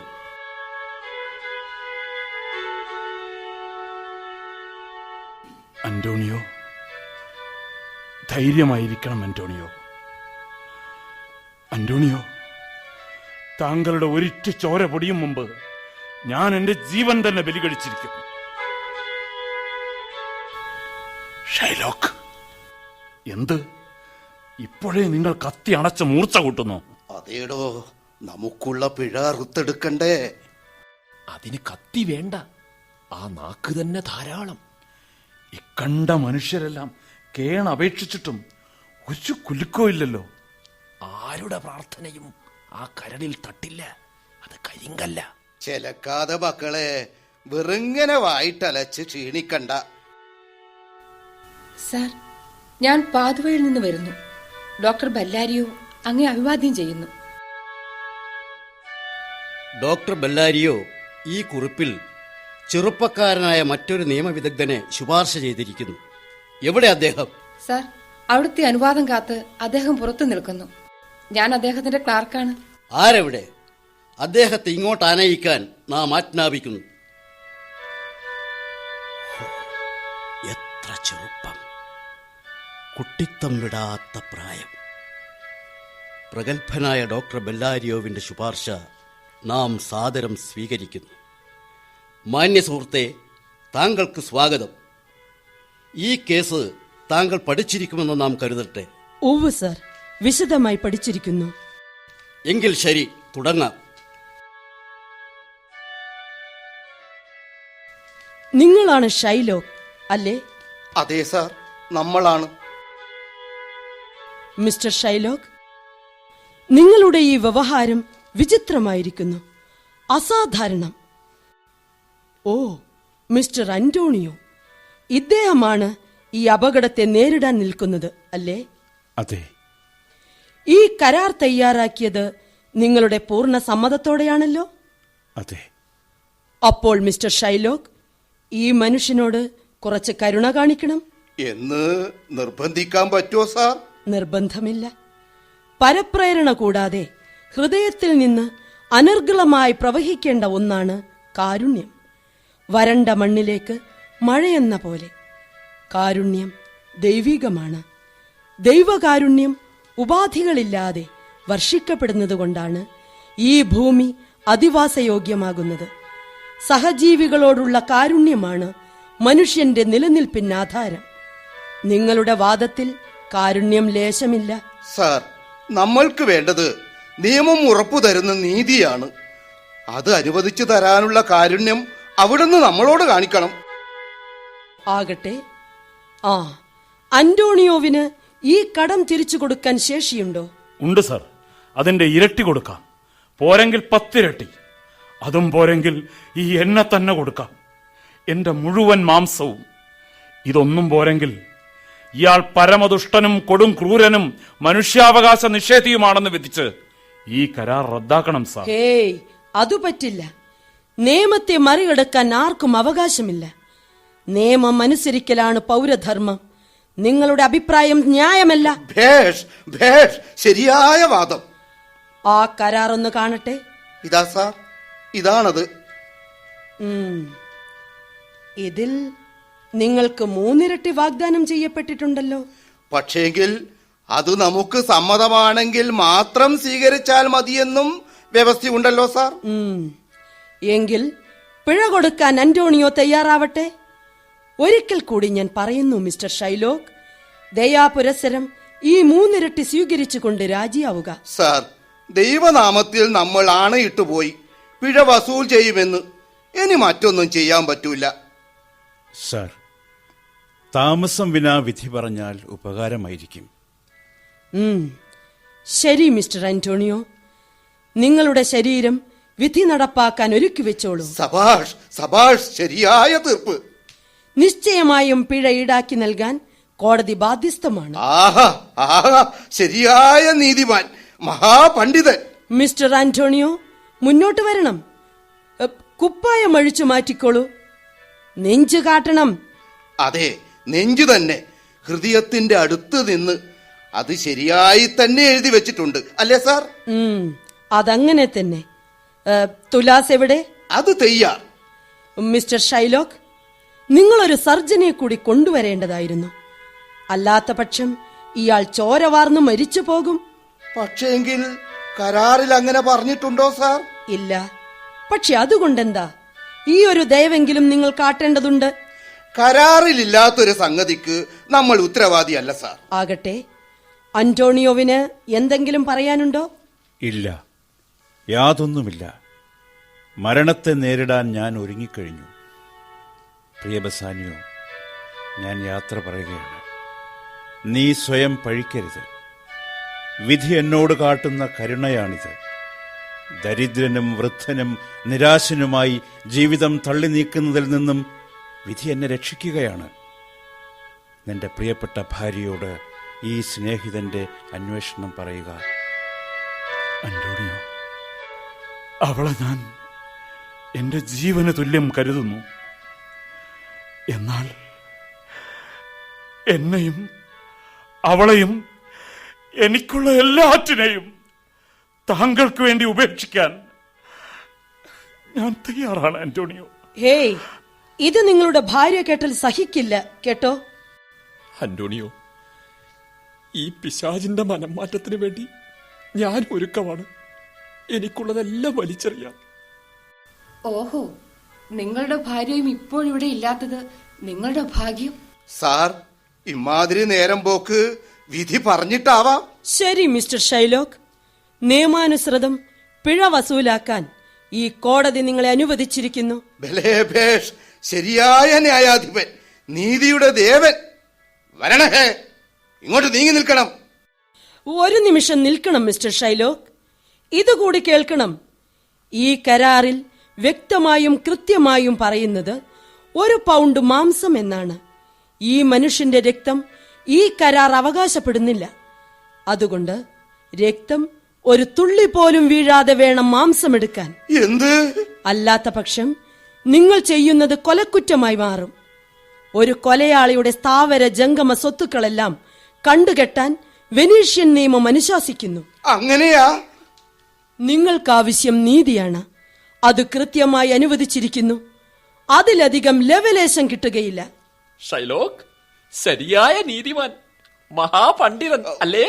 Antonio, ധൈര്യമായിരിക്കണം Antonio. അന്റോണിയോ, താങ്കളുടെ ഒരിറ്റ ചോര പൊടിയും മുമ്പ് ഞാൻ എന്റെ ജീവൻ തന്നെ ബലികഴിച്ചിരിക്കും. ഷൈലോക്ക്, എന്ത്? ഇപ്പോഴേ നിങ്ങൾ കത്തി അണച്ച മൂർച്ച കൂട്ടുന്നു? അതേടോ, നമുക്കുള്ള പിഴ അറുത്തെടുക്കണ്ടേ? അതിന് കത്തി വേണ്ട, ആ നാക്ക് തന്നെ ധാരാളം. ഇക്കണ്ട മനുഷ്യരെല്ലാം കേണപേക്ഷിച്ചിട്ടും ഒരു കുലുക്കോ ഇല്ലല്ലോ. ആരുടെ പ്രാർത്ഥനയും ആ കരടിൽ തട്ടില്ല, അത് കരിങ്കല്ല. ചെലക്കാതെ മക്കളെ, വെറുങ്ങനെ വായിട്ടലച്ച് ക്ഷീണിക്കണ്ട. സാർ, ഞാൻ പാതുവയിൽ നിന്ന് വരുന്നു. ഡോക്ടർ ബെല്ലാരിയോ അങ്ങേ അഭിവാദ്യം ചെയ്യുന്നു. ഡോക്ടർ ബെല്ലാരിയോ ഈ കുറിപ്പിൽ ചെറുപ്പക്കാരനായ മറ്റൊരു നിയമവിദഗ്ധനെ ശുപാർശ ചെയ്തിരിക്കുന്നു. എവിടെ അദ്ദേഹം? സാർ, അവിടുത്തെ അനുവാദം കാത്ത് അദ്ദേഹം പുറത്തു നിൽക്കുന്നു. ഞാൻ അദ്ദേഹത്തിന്റെ ക്ലാർക്കാണ്. ആരെവിടെ? അദ്ദേഹത്തെ ഇങ്ങോട്ട് ആനയിക്കാൻ നാം ആജ്ഞാപിക്കുന്നു. എത്ര ചെറുപ്പം, കുട്ടിത്തം വിടാത്ത പ്രായം. പ്രഗത്ഭനായ ഡോക്ടർ ബെല്ലാരിയോവിന്റെ ശുപാർശ നാം സാദരം സ്വീകരിക്കുന്നു. മാന്യ സുഹൃത്തെ, താങ്കൾക്ക് സ്വാഗതം. ഈ കേസ് താങ്കൾ പഠിച്ചിരിക്കുമെന്ന് നാം കരുതട്ടെ. ഉവ്വ് സർ, വിശദമായി പഠിച്ചിരിക്കുന്നു. എങ്കിൽ ശരി, തുടങ്ങാം. നിങ്ങളാണ് ഷൈലോക്ക് അല്ലേ? അതെ സാർ, നമ്മളാണ്. മിസ്റ്റർ ഷൈലോക്ക്, നിങ്ങളുടെ ഈ വ്യവഹാരം വിചിത്രമായിരിക്കുന്നു, അസാധാരണം. ഓ, മിസ്റ്റർ അന്റോണിയോ, ഇദ്ദേഹമാണ് ഈ അപകടത്തെ നേരിടാൻ നിൽക്കുന്നത് അല്ലേ? അതെ. ഈ കരാർ തയ്യാറാക്കിയത് നിങ്ങളുടെ പൂർണ്ണ സമ്മതത്തോടെയാണല്ലോ? അതെ. അപ്പോൾ മിസ്റ്റർ ഷൈലോക്ക്, ഈ മനുഷ്യനോട് കുറച്ച് കരുണ കാണിക്കണം. എന്ന് നിർബന്ധിക്കാൻ പറ്റുമോ സാർ? നിർബന്ധമില്ല. പരപ്രേരണ കൂടാതെ ഹൃദയത്തിൽ നിന്ന് അനർഗളമായി പ്രവഹിക്കേണ്ട ഒന്നാണ് കാരുണ്യം. വരണ്ട മണ്ണിലേക്ക് മഴയെന്ന പോലെ കാരുണ്യം ദൈവികമാണ്. ദൈവകാരുണ്യം ഉപാധികളില്ലാതെ വർഷിക്കപ്പെടുന്നതുകൊണ്ടാണ് ഈ ഭൂമി അധിവാസയോഗ്യമാകുന്നത്. സഹജീവികളോടുള്ള കാരുണ്യമാണ് മനുഷ്യന്റെ നിലനിൽപ്പിന് ആധാരം. നിങ്ങളുടെ വാദത്തിൽ കാരുണ്യം ലേശമില്ല. സാർ, നമ്മൾക്ക് വേണ്ടത് നിയമം ഉറപ്പു തരുന്ന നീതിയാണ്. അത് അനുവദിച്ചു തരാനുള്ള കാരുണ്യം അവിടുന്ന് നമ്മളോട് കാണിക്കണം. ആകട്ടെ, അന്റോണിയോവിന് ഈ കടം തിരിച്ചു കൊടുക്കാൻ ശേഷിയുണ്ടോ? ഉണ്ട് സർ, അതിന്റെ ഇരട്ടി കൊടുക്കാം. പോരെങ്കിൽ 10 ഇരട്ടി. അതും പോരെങ്കിൽ ഈ എന്നെ തന്നെ കൊടുക്കാം, എന്റെ മുഴുവൻ മാംസവും. ഇതൊന്നും പോരെങ്കിൽ ഇയാൾ പരമദുഷ്ടനും കൊടും ക്രൂരനും മനുഷ്യാവകാശ നിഷേധിയുമാണെന്ന് വിധിച്ച് ഈ കരാർ റദ്ദാക്കണം സാർ. ഹേയ്, അത് പറ്റില്ല. നിയമത്തെ മറികടക്കാൻ ആർക്കും അവകാശമില്ല. നിയമം അനുസരിക്കലാണ് പൗരധർമ്മം. നിങ്ങളുടെ അഭിപ്രായം ന്യായമല്ല. ശരിയായ വാദം. ആ കരാർ ഒന്ന് കാണട്ടെ. ഇതാ സാർ, ഇതാണത്. ഇതിൽ നിങ്ങൾക്ക് 3 ഇരട്ടി വാഗ്ദാനം ചെയ്യപ്പെട്ടിട്ടുണ്ടല്ലോ. പക്ഷേങ്കിൽ അത് നമുക്ക് സമ്മതമാണെങ്കിൽ മാത്രം സ്വീകരിച്ചാൽ മതിയെന്നും വ്യവസ്ഥയുണ്ടല്ലോ സാർ. എങ്കിൽ പിഴ കൊടുക്കാൻ അന്റോണിയോ തയ്യാറാവട്ടെ. ഒരിക്കൽ കൂടി ഞാൻ പറയുന്നു മിസ്റ്റർ ഷൈലോക്ക്, ദയാപുരസരം ഈ 3 ഇരട്ടി സ്വീകരിച്ചുകൊണ്ട് രാജിയാവുക. സാർ, ദൈവനാമത്തിൽ നമ്മൾ ആണയിട്ടുപോയി പിഴ വസൂൽ ചെയ്യുമെന്ന്. ഇനി മറ്റൊന്നും ചെയ്യാൻ പറ്റൂല. സാർ, താമസം വിനാ വിധി പറഞ്ഞാൽ ഉപകാരമായിരിക്കും. ശരി മിസ്റ്റർ അന്റോണിയോ, നിങ്ങളുടെ ശരീരം വിധി നടപ്പാക്കാൻ ഒരുക്കി വെച്ചോളൂ. സബാഷ് സബാഷ്, ശരിയായ തീർപ്പ്. നിശ്ചയമായും പിഴ ഈടാക്കി നൽകാൻ കോടതി ബാധ്യസ്ഥമാണ്. ആഹാ ആഹാ, ശരിയായ നീതിമാൻ, മഹാപണ്ഡിതൻ. മിസ്റ്റർ ആന്റോണിയോ, മുന്നോട്ട് വരണം. കുപ്പായം അഴിച്ചു മാറ്റിക്കോളൂ. നെഞ്ചു കാട്ടണം. അതെ, നെഞ്ചു തന്നെ. ഹൃദയത്തിന്റെ അടുത്ത് നിന്ന്. അത് ശരിയായി തന്നെ എഴുതി വെച്ചിട്ടുണ്ട് അല്ലേ സാർ? അതങ്ങനെ തന്നെ. തുലാസ് എവിടെ? അത് തയ്യാർ. മിസ്റ്റർ ഷൈലോക്ക്, നിങ്ങളൊരു സർജനെ കൂടി കൊണ്ടുവരേണ്ടതായിരുന്നു. അല്ലാത്ത പക്ഷം ഇയാൾ ചോര വാർന്ന് മരിച്ചു പോകും. പക്ഷേങ്കിൽ കരാറിൽ അങ്ങനെ പറഞ്ഞിട്ടുണ്ടോ സാർ? ഇല്ല. പക്ഷെ അതുകൊണ്ടെന്താ? ഈ ഒരു ദയവെങ്കിലും നിങ്ങൾ കാട്ടേണ്ടതുണ്ട്. കരാറിലില്ലാത്തൊരു സംഗതിക്ക് നമ്മൾ ഉത്തരവാദിയല്ല സാർ. ആകട്ടെ, അന്റോണിയോവിന് എന്തെങ്കിലും പറയാനുണ്ടോ? ഇല്ല, യാതൊന്നുമില്ല. മരണത്തെ നേരിടാൻ ഞാൻ ഒരുങ്ങിക്കഴിഞ്ഞു. പ്രിയ ബസാനിയോ, ഞാൻ യാത്ര പറയുകയാണ്. നീ സ്വയം പഴിക്കരുത്. വിധി എന്നോട് കാട്ടുന്ന കരുണയാണിത്. ദരിദ്രനും വൃദ്ധനും നിരാശനുമായി ജീവിതം തള്ളി നീക്കുന്നതിൽ നിന്നും വിധി എന്നെ രക്ഷിക്കുകയാണ്. നിന്റെ പ്രിയപ്പെട്ട ഭാര്യയോട് ഈ സ്നേഹിതന്റെ അന്വേഷണം പറയുക. അന്റോണിയോ, അവളെ ഞാൻ എന്റെ ജീവന് തുല്യം കരുതുന്നു. എന്നാൽ എന്നെയും അവളെയും എനിക്കുള്ള എല്ലാറ്റിനെയും താങ്കൾക്ക് വേണ്ടി ഉപേക്ഷിക്കാൻ ഞാൻ തയ്യാറാണ് ആന്റോണിയോ. ഹേയ്, ഇത് നിങ്ങളുടെ ഭാര്യ കേട്ടാൽ സഹിക്കില്ല കേട്ടോ. ആന്റോണിയോ, ഈ പിശാചിന്റെ മനംമാറ്റത്തിന് വേണ്ടി ഞാൻ ഒരുക്കമാണ്. എനിക്കുള്ളതെല്ലാം വലിച്ചെറിയാം. ഓഹോ, നിങ്ങളുടെ ഭാര്യയും ഇപ്പോഴിവിടെ ഇല്ലാത്തത് നിങ്ങളുടെ ഭാഗ്യം. സാർ, ഇമാതിരി നേരം പോക്ക് വിധി പറഞ്ഞിട്ടാവാം. ശരി മിസ്റ്റർ ഷൈലോക്ക്, നിയമാനുസൃതം പിഴ വസൂലാക്കാൻ ഈ കോടതി നിങ്ങളെ അനുവദിച്ചിരിക്കുന്നു. ബലേഭേഷ്, ശരിയായ ന്യായാധിപൻ, നീതിയുടെ ദേവൻ. വരണഹേ, ഇങ്ങോട്ട് നീങ്ങി നിൽക്കണം. ഒരു നിമിഷം നിൽക്കണം മിസ്റ്റർ ഷൈലോക്ക്, ഇതുകൂടി കേൾക്കണം. ഈ കരാറിൽ വ്യക്തമായും കൃത്യമായും പറയുന്നത് 1 പൗണ്ട് മാംസം എന്നാണ്. ഈ മനുഷ്യന്റെ രക്തം ഈ കരാർ അവകാശപ്പെടുന്നില്ല. അതുകൊണ്ട് രക്തം ഒരു തുള്ളി പോലും വീഴാതെ വേണം മാംസമെടുക്കാൻ. എന്ത്? അല്ലാത്ത പക്ഷം നിങ്ങൾ ചെയ്യുന്നത് കൊലക്കുറ്റമായി മാറും. ഒരു കൊലയാളിയുടെ സ്ഥാവര ജംഗമ സ്വത്തുക്കളെല്ലാം കണ്ടുകെട്ടാൻ വെനീഷ്യൻ നിയമം അനുശാസിക്കുന്നു. അങ്ങനെയാ? നിങ്ങൾക്കാവശ്യം നീതിയാണ്. അത് കൃത്യമായി അനുവദിച്ചിരിക്കുന്നു. അതിലധികം ലെവലേശം കിട്ടുകയില്ല. ഷൈലോക്ക് ശരിയായ നീതിമാൻ, മഹാപണ്ഡിതൻ അല്ലേ?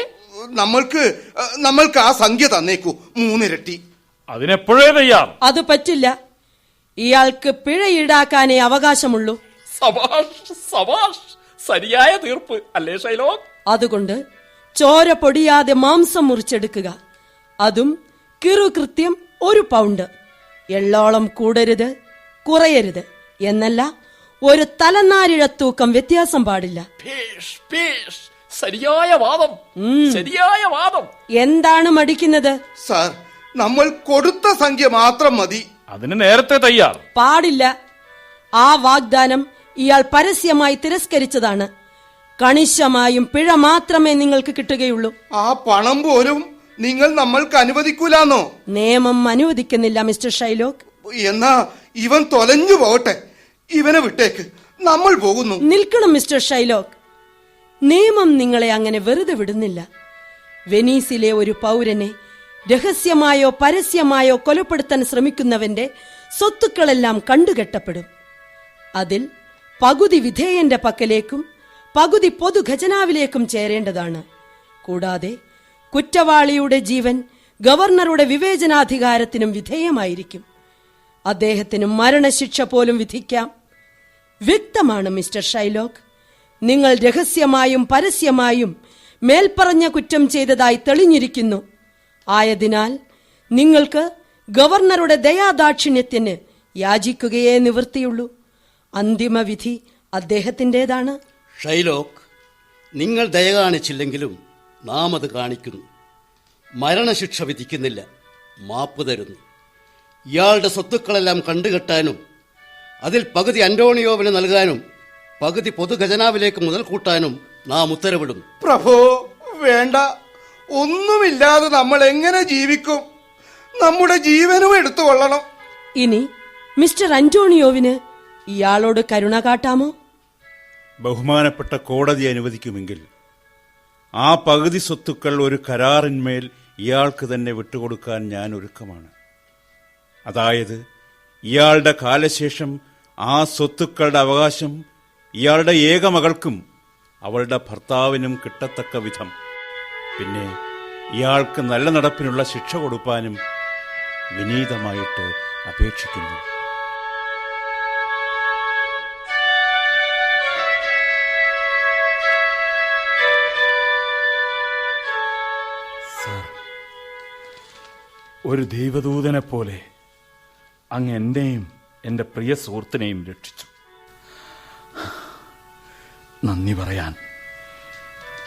നമ്മൾക്ക് ആ സംഖ്യ തന്നേക്കൂ, 3 ഇരട്ടി. അതിനെപ്പോഴേ തയ്യാർ. അത് പറ്റില്ല. ഇയാൾക്ക് പിഴ ഈടാക്കാനേ അവകാശമുള്ളൂ. സബാഷ് സബാഷ്, ശരിയായ തീർപ്പ് അല്ലേ ഷൈലോക്ക്? അതുകൊണ്ട് ചോര പൊടിയാതെ മാംസം മുറിച്ചെടുക്കുക. അതും കിറുകൃത്യം 1 പൗണ്ട്. എള്ളോളം കൂടരുത്, കുറയരുത് എന്നല്ല, ഒരു തലനാരിഴത്തൂക്കം വ്യത്യാസം പാടില്ല. ശരിയായ വാദം, ശരിയായ വാദം. എന്താണ് മടിക്കുന്നത്? സാർ, നമ്മൾ കൊടുത്ത സംഖ്യ മാത്രം മതി. അതിന് നേരത്തെ തയ്യാർ. പാടില്ല. ആ വാഗ്ദാനം ഇയാൾ പരസ്യമായി തിരസ്കരിച്ചതാണ്. കണിശമായും പിഴ മാത്രമേ നിങ്ങൾക്ക് കിട്ടുകയുള്ളൂ. ആ പണം പോലും നിങ്ങൾ നമ്മൾക്ക് അനുവദിക്കൂലെന്നോ? നിയമം അനുവദിക്കുന്നില്ല മിസ്റ്റർ ഷൈലോക്ക്. എന്നാ ഇവൻ തൊലഞ്ഞു പോകട്ടെ. ഇവനെ വിട്ടേക്ക്, നമ്മൾ പോകുന്നു. നിൽക്കണം മിസ്റ്റർ ഷൈലോക്ക്. നിയമം നിങ്ങളെ അങ്ങനെ വെറുതെ വിടുന്നില്ല. വെനീസിലെ ഒരു പൗരനെ രഹസ്യമായോ പരസ്യമായോ കൊലപ്പെടുത്താൻ ശ്രമിക്കുന്നവന്റെ സ്വത്തുക്കളെല്ലാം കണ്ടുകെട്ടപ്പെടും. അതിൽ പകുതി വിധേയന്റെ പക്കലേക്കും പകുതി പൊതു ഖജനാവിലേക്കും ചേരേണ്ടതാണ്. കൂടാതെ കുറ്റവാളിയുടെ ജീവൻ ഗവർണറുടെ വിവേചനാധികാരത്തിനും വിധേയമായിരിക്കും. അദ്ദേഹത്തിന് മരണശിക്ഷ പോലും വിധിക്കാം. വ്യക്തമാണ് മിസ്റ്റർ ഷൈലോക്ക്, നിങ്ങൾ രഹസ്യമായും പരസ്യമായും മേൽപ്പറഞ്ഞ കുറ്റം ചെയ്തതായി തെളിഞ്ഞിരിക്കുന്നു. ആയതിനാൽ നിങ്ങൾക്ക് ഗവർണറുടെ ദയാദാക്ഷിണ്യത്തിന് യാചിക്കുകയേ നിവൃത്തിയുള്ളൂ. അന്തിമ വിധി അദ്ദേഹത്തിൻ്റെതാണ്. ഷൈലോക്ക്, നിങ്ങൾ ദയ കാണിച്ചില്ലെങ്കിലും നാം അത് കാണിക്കുന്നു. മരണശിക്ഷ വിധിക്കുന്നില്ല, മാപ്പ് തരുന്നു. ഇയാളുടെ സ്വത്തുക്കളെല്ലാം കണ്ടുകെട്ടാനും അതിൽ പകുതി അന്റോണിയോവിന് നൽകാനും പകുതി പൊതുഖജനാവിലേക്ക് മുതൽ കൂട്ടാനും നാം ഉത്തരവിടും. പ്രഭോ, വേണ്ട. ഒന്നുമില്ലാതെ നമ്മൾ എങ്ങനെ ജീവിക്കും? നമ്മുടെ ജീവനും എടുത്തുകൊള്ളണം. ഇനി മിസ്റ്റർ അന്റോണിയോവിന് ഇയാളോട് കരുണ കാട്ടാമോ? ബഹുമാനപ്പെട്ട കോടതി അനുവദിക്കുമെങ്കിൽ ആ പകുതി സ്വത്തുക്കൾ ഒരു കരാറിന്മേൽ ഇയാൾക്ക് തന്നെ വിട്ടുകൊടുക്കാൻ ഞാൻ ഒരുക്കമാണ്. അതായത് ഇയാളുടെ കാലശേഷം ആ സ്വത്തുക്കളുടെ അവകാശം ഇയാളുടെ ഏക മകൾക്കും അവളുടെ ഭർത്താവിനും കിട്ടത്തക്ക വിധം. പിന്നെ ഇയാൾക്ക് നല്ല നടപ്പിനുള്ള ശിക്ഷ കൊടുക്കാനും വിനീതമായിട്ട് അപേക്ഷിക്കുന്നു. ഒരു ദൈവദൂതനെ പോലെ അങ്ങ് എന്നെയും എൻ്റെ പ്രിയ സുഹൃത്തിനെയും രക്ഷിച്ചു. നന്ദി പറയാൻ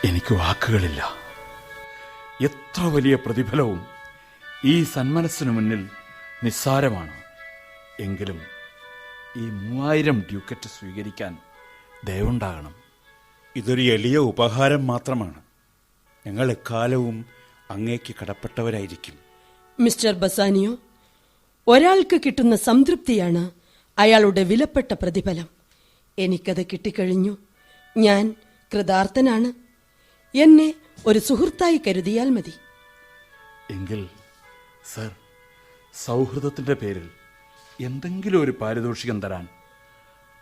എനിക്ക് വാക്കുകളില്ല. എത്ര വലിയ പ്രതിഫലവും ഈ സന്മനസ്സിനു മുന്നിൽ നിസ്സാരമാണ്. എങ്കിലും ഈ 3000 ഡ്യൂക്കറ്റ് സ്വീകരിക്കാൻ ദയവുണ്ടാകണം. ഇതൊരു എളിയ ഉപഹാരം മാത്രമാണ്. ഞങ്ങൾ എക്കാലവും അങ്ങേക്ക് കടപ്പെട്ടവരായിരിക്കും. മിസ്റ്റർ ബസാനിയോ, ഒരാൾക്ക് കിട്ടുന്ന സംതൃപ്തിയാണ് അയാളുടെ വിലപ്പെട്ട പ്രതിഫലം. എനിക്കത് കിട്ടിക്കഴിഞ്ഞു. ഞാൻ കൃതാർത്ഥനാണ്. എന്നെ ഒരു സുഹൃത്തായി കരുതിയാൽ മതി. എങ്കിൽ സർ, സൗഹൃദത്തിന്റെ പേരിൽ എന്തെങ്കിലും ഒരു പാരിതോഷികം തരാൻ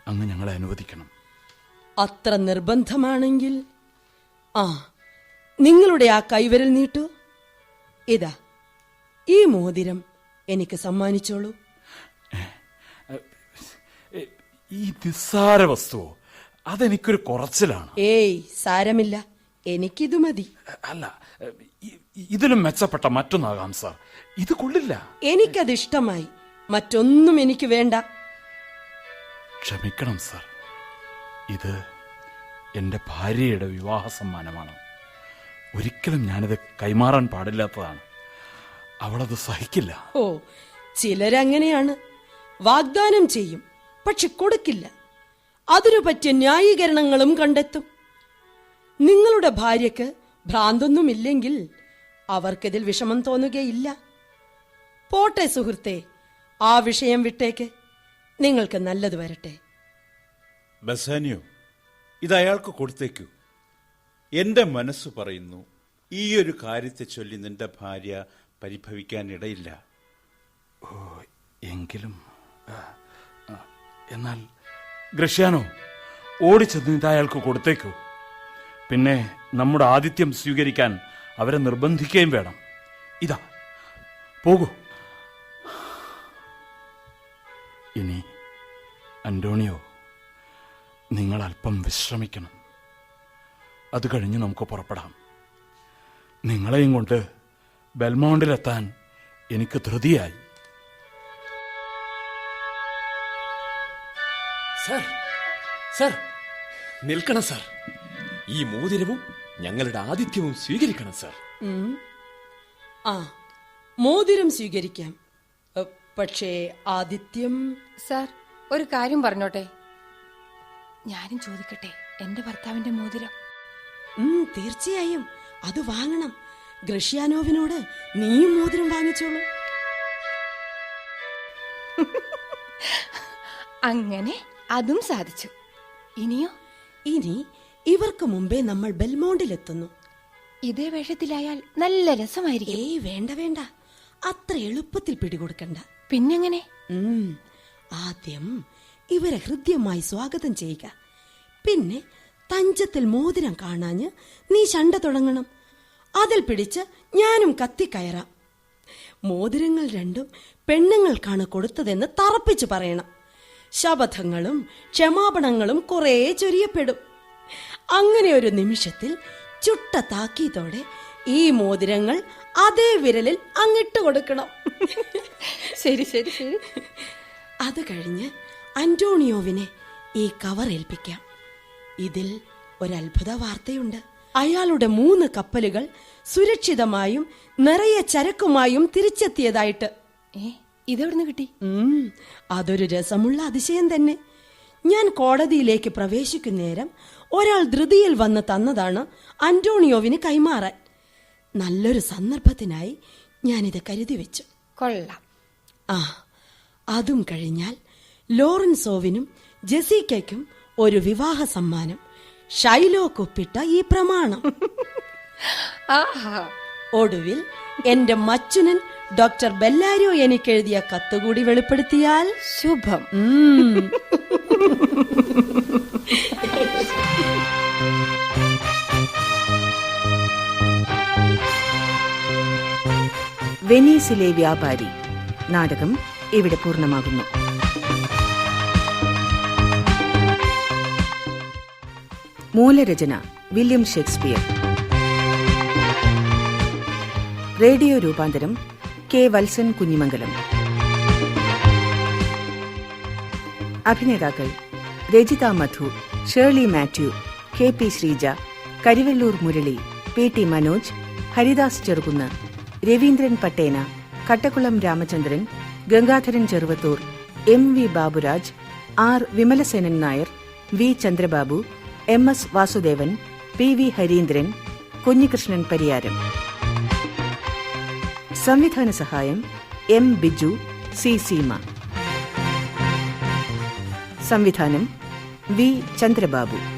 അങ്ങ് ഞങ്ങളെ അനുവദിക്കണം. അത്ര നിർബന്ധമാണെങ്കിൽ നിങ്ങളുടെ ആ കൈവിരൽ നീട്ടു. ഇതാ, ഈ മോതിരം എനിക്ക് സമ്മാനിച്ചോളൂ. ഈ നിസ്സാര വസ്തുവോ? അതെനിക്കൊരു കുറച്ചിലാണ്. ഏയ് സാരമില്ല, എനിക്കിതു മതി. അല്ല, ഇതിലും മെച്ചപ്പെട്ട മറ്റൊന്നാകാം സാർ. ഇത് കൊള്ളില്ല. എനിക്കത് ഇഷ്ടമായി. മറ്റൊന്നും എനിക്ക് വേണ്ട. ക്ഷമിക്കണം സാർ, ഇത് എന്റെ ഭാര്യയുടെ വിവാഹ സമ്മാനമാണ്. ഒരിക്കലും ഞാനിത് കൈമാറാൻ പാടില്ലാത്തതാണ്. അവളത് സഹിക്കില്ല. ഓ, ചിലരങ്ങനെയാണ്. വാഗ്ദാനം ചെയ്യും, പക്ഷെ കൊടുക്കില്ല. അതിനു പറ്റിയ ന്യായീകരണങ്ങളും കണ്ടെത്തും. നിങ്ങളുടെ ഭാര്യയ്ക്ക് ഭ്രാന്തൊന്നുമില്ലെങ്കിൽ അവർക്കിതിൽ വിഷമം തോന്നുകയില്ല. പോട്ടെ സുഹൃത്തെ, ആ വിഷയം വിട്ടേക്ക്. നിങ്ങൾക്ക് നല്ലത് വരട്ടെ. ബസാനിയോ, ഇത് അയാൾക്ക് കൊടുത്തേക്കൂ. എന്റെ മനസ്സ് പറയുന്നു, ഈ ഒരു കാര്യത്തെ ചൊല്ലി നിന്റെ ഭാര്യ പരിഭവിക്കാനിടയില്ല. ഓ, എങ്കിലും എന്നാൽ ഗ്രഷ്യാനോ, ഓടിച്ചെന്ന് ഇത് അയാൾക്ക് കൊടുത്തേക്കൂ. പിന്നെ നമ്മുടെ ആതിഥ്യം സ്വീകരിക്കാൻ അവരെ നിർബന്ധിക്കുകയും വേണം. ഇതാ, പോകൂ. ഇനി അന്റോണിയോ, നിങ്ങൾ അല്പം വിശ്രമിക്കണം. അത് കഴിഞ്ഞ് നമുക്ക് പുറപ്പെടാം. നിങ്ങളെയും കൊണ്ട് ബെൽമൗണ്ടിലെത്താൻ എനിക്ക് ധൃതിയായി. സർ, സർ, നിൽക്കണം സർ. ഈ മോതിരവും ഞങ്ങളുടെ ആതിഥ്യവും സ്വീകരിക്കണം സർ. മോതിരം സ്വീകരിക്കാം, പക്ഷേ ആതിഥ്യം... സാർ, ഒരു കാര്യം പറഞ്ഞോട്ടെ? ഞാനും ചോദിക്കട്ടെ എന്റെ ഭർത്താവിന്റെ മോതിരം? തീർച്ചയായും അത് വാങ്ങണം. ഗ്രഷ്യാനോവിനോട് നീയും മോതിരം വാങ്ങിച്ചോളൂ. അങ്ങനെ അതും സാധിച്ചു. ഇനിയോ? ഇനി ഇവർക്ക് മുമ്പേ നമ്മൾ ബെൽമോണ്ടിലെത്തുന്നു. ഇതേ വേഷത്തിലായാൽ നല്ല രസമായിരിക്കും. ഏയ് വേണ്ട വേണ്ട, അത്ര എളുപ്പത്തിൽ പിടികൊടുക്കണ്ട. പിന്നെങ്ങനെ? ആദ്യം ഇവരെ ഹൃദ്യമായി സ്വാഗതം ചെയ്യുക. പിന്നെ തഞ്ചത്തിൽ മോതിരം കാണാഞ്ഞ് നീ ശണ്ട തുടങ്ങണം. അതിൽ പിടിച്ച് ഞാനും കത്തിക്കയറാം. മോതിരങ്ങൾ രണ്ടും പെണ്ണുങ്ങൾക്കാണ് കൊടുത്തതെന്ന് തറപ്പിച്ചു പറയണം. ശപഥങ്ങളും ക്ഷമാപണങ്ങളും കുറെ ചൊരിയപ്പെടും. അങ്ങനെ ഒരു നിമിഷത്തിൽ ചുട്ട താക്കീതോടെ ഈ മോതിരങ്ങൾ അതേ വിരലിൽ അങ്ങിട്ട് കൊടുക്കണം. ശരി ശരി ശരി. അത് കഴിഞ്ഞ് അന്റോണിയോവിനെ ഈ കവർ ഏൽപ്പിക്കാം. ഇതിൽ ഒരത്ഭുത വാർത്തയുണ്ട്. അയാളുടെ 3 കപ്പലുകൾ സുരക്ഷിതമായും നിറയെ ചരക്കുമായും തിരിച്ചെത്തിയതായിട്ട്. ഇതെവിടുന്ന് കിട്ടി? അതൊരു രസമുള്ള അതിശയം തന്നെ. ഞാൻ കോടതിയിലേക്ക് പ്രവേശിക്കുന്നേരം ഒരാൾ ധൃതിയിൽ വന്ന് തന്നതാണ് അന്റോണിയോവിന് കൈമാറാൻ. നല്ലൊരു സന്ദർഭത്തിനായി ഞാനിത് കരുതി വെച്ചു. കൊള്ളാം. അതും കഴിഞ്ഞാൽ ലോറൻസോവിനും ജെസിക്കയ്ക്കും ഒരു വിവാഹ സമ്മാനം. ഷൈലോക്ക് ഒപ്പിട്ട ഈ പ്രമാണം. ഒടുവിൽ എന്റെ മച്ചുനൻ ഡോക്ടർ ബെല്ലാരിയോ എനിക്കെഴുതിയ കത്തുകൂടി വെളിപ്പെടുത്തിയാൽ ശുഭം. വെനീസിലെ വ്യാപാരി നാടകം ഇവിടെ പൂർണ്ണമാകുന്നു. മൂലരചന വില്യം ഷേക്സ്പിയർ. റേഡിയോ രൂപാന്തരം കെ വത്സൻ കുഞ്ഞിമംഗലം. അഭിനേതാക്കൾ Rajitha Madhu, Shirley Mathew, K P Sreeja, Karivellur Murali, P T Manoj, Haridas Cherukunnu, Raveendran Pattena, Kattakkulam Ramachandran, Gangadharan Cheruvathur, M V Baburaj, R Vimalasenan Nair, V Chandrababu, M S Vasudevan, P V Hareendran, Kunhikrishnan Pariyaram. സംവിധാന സഹായം എം ബിജു, സി സീമ. സംവിധാനം വി ചന്ദ്രബാബു.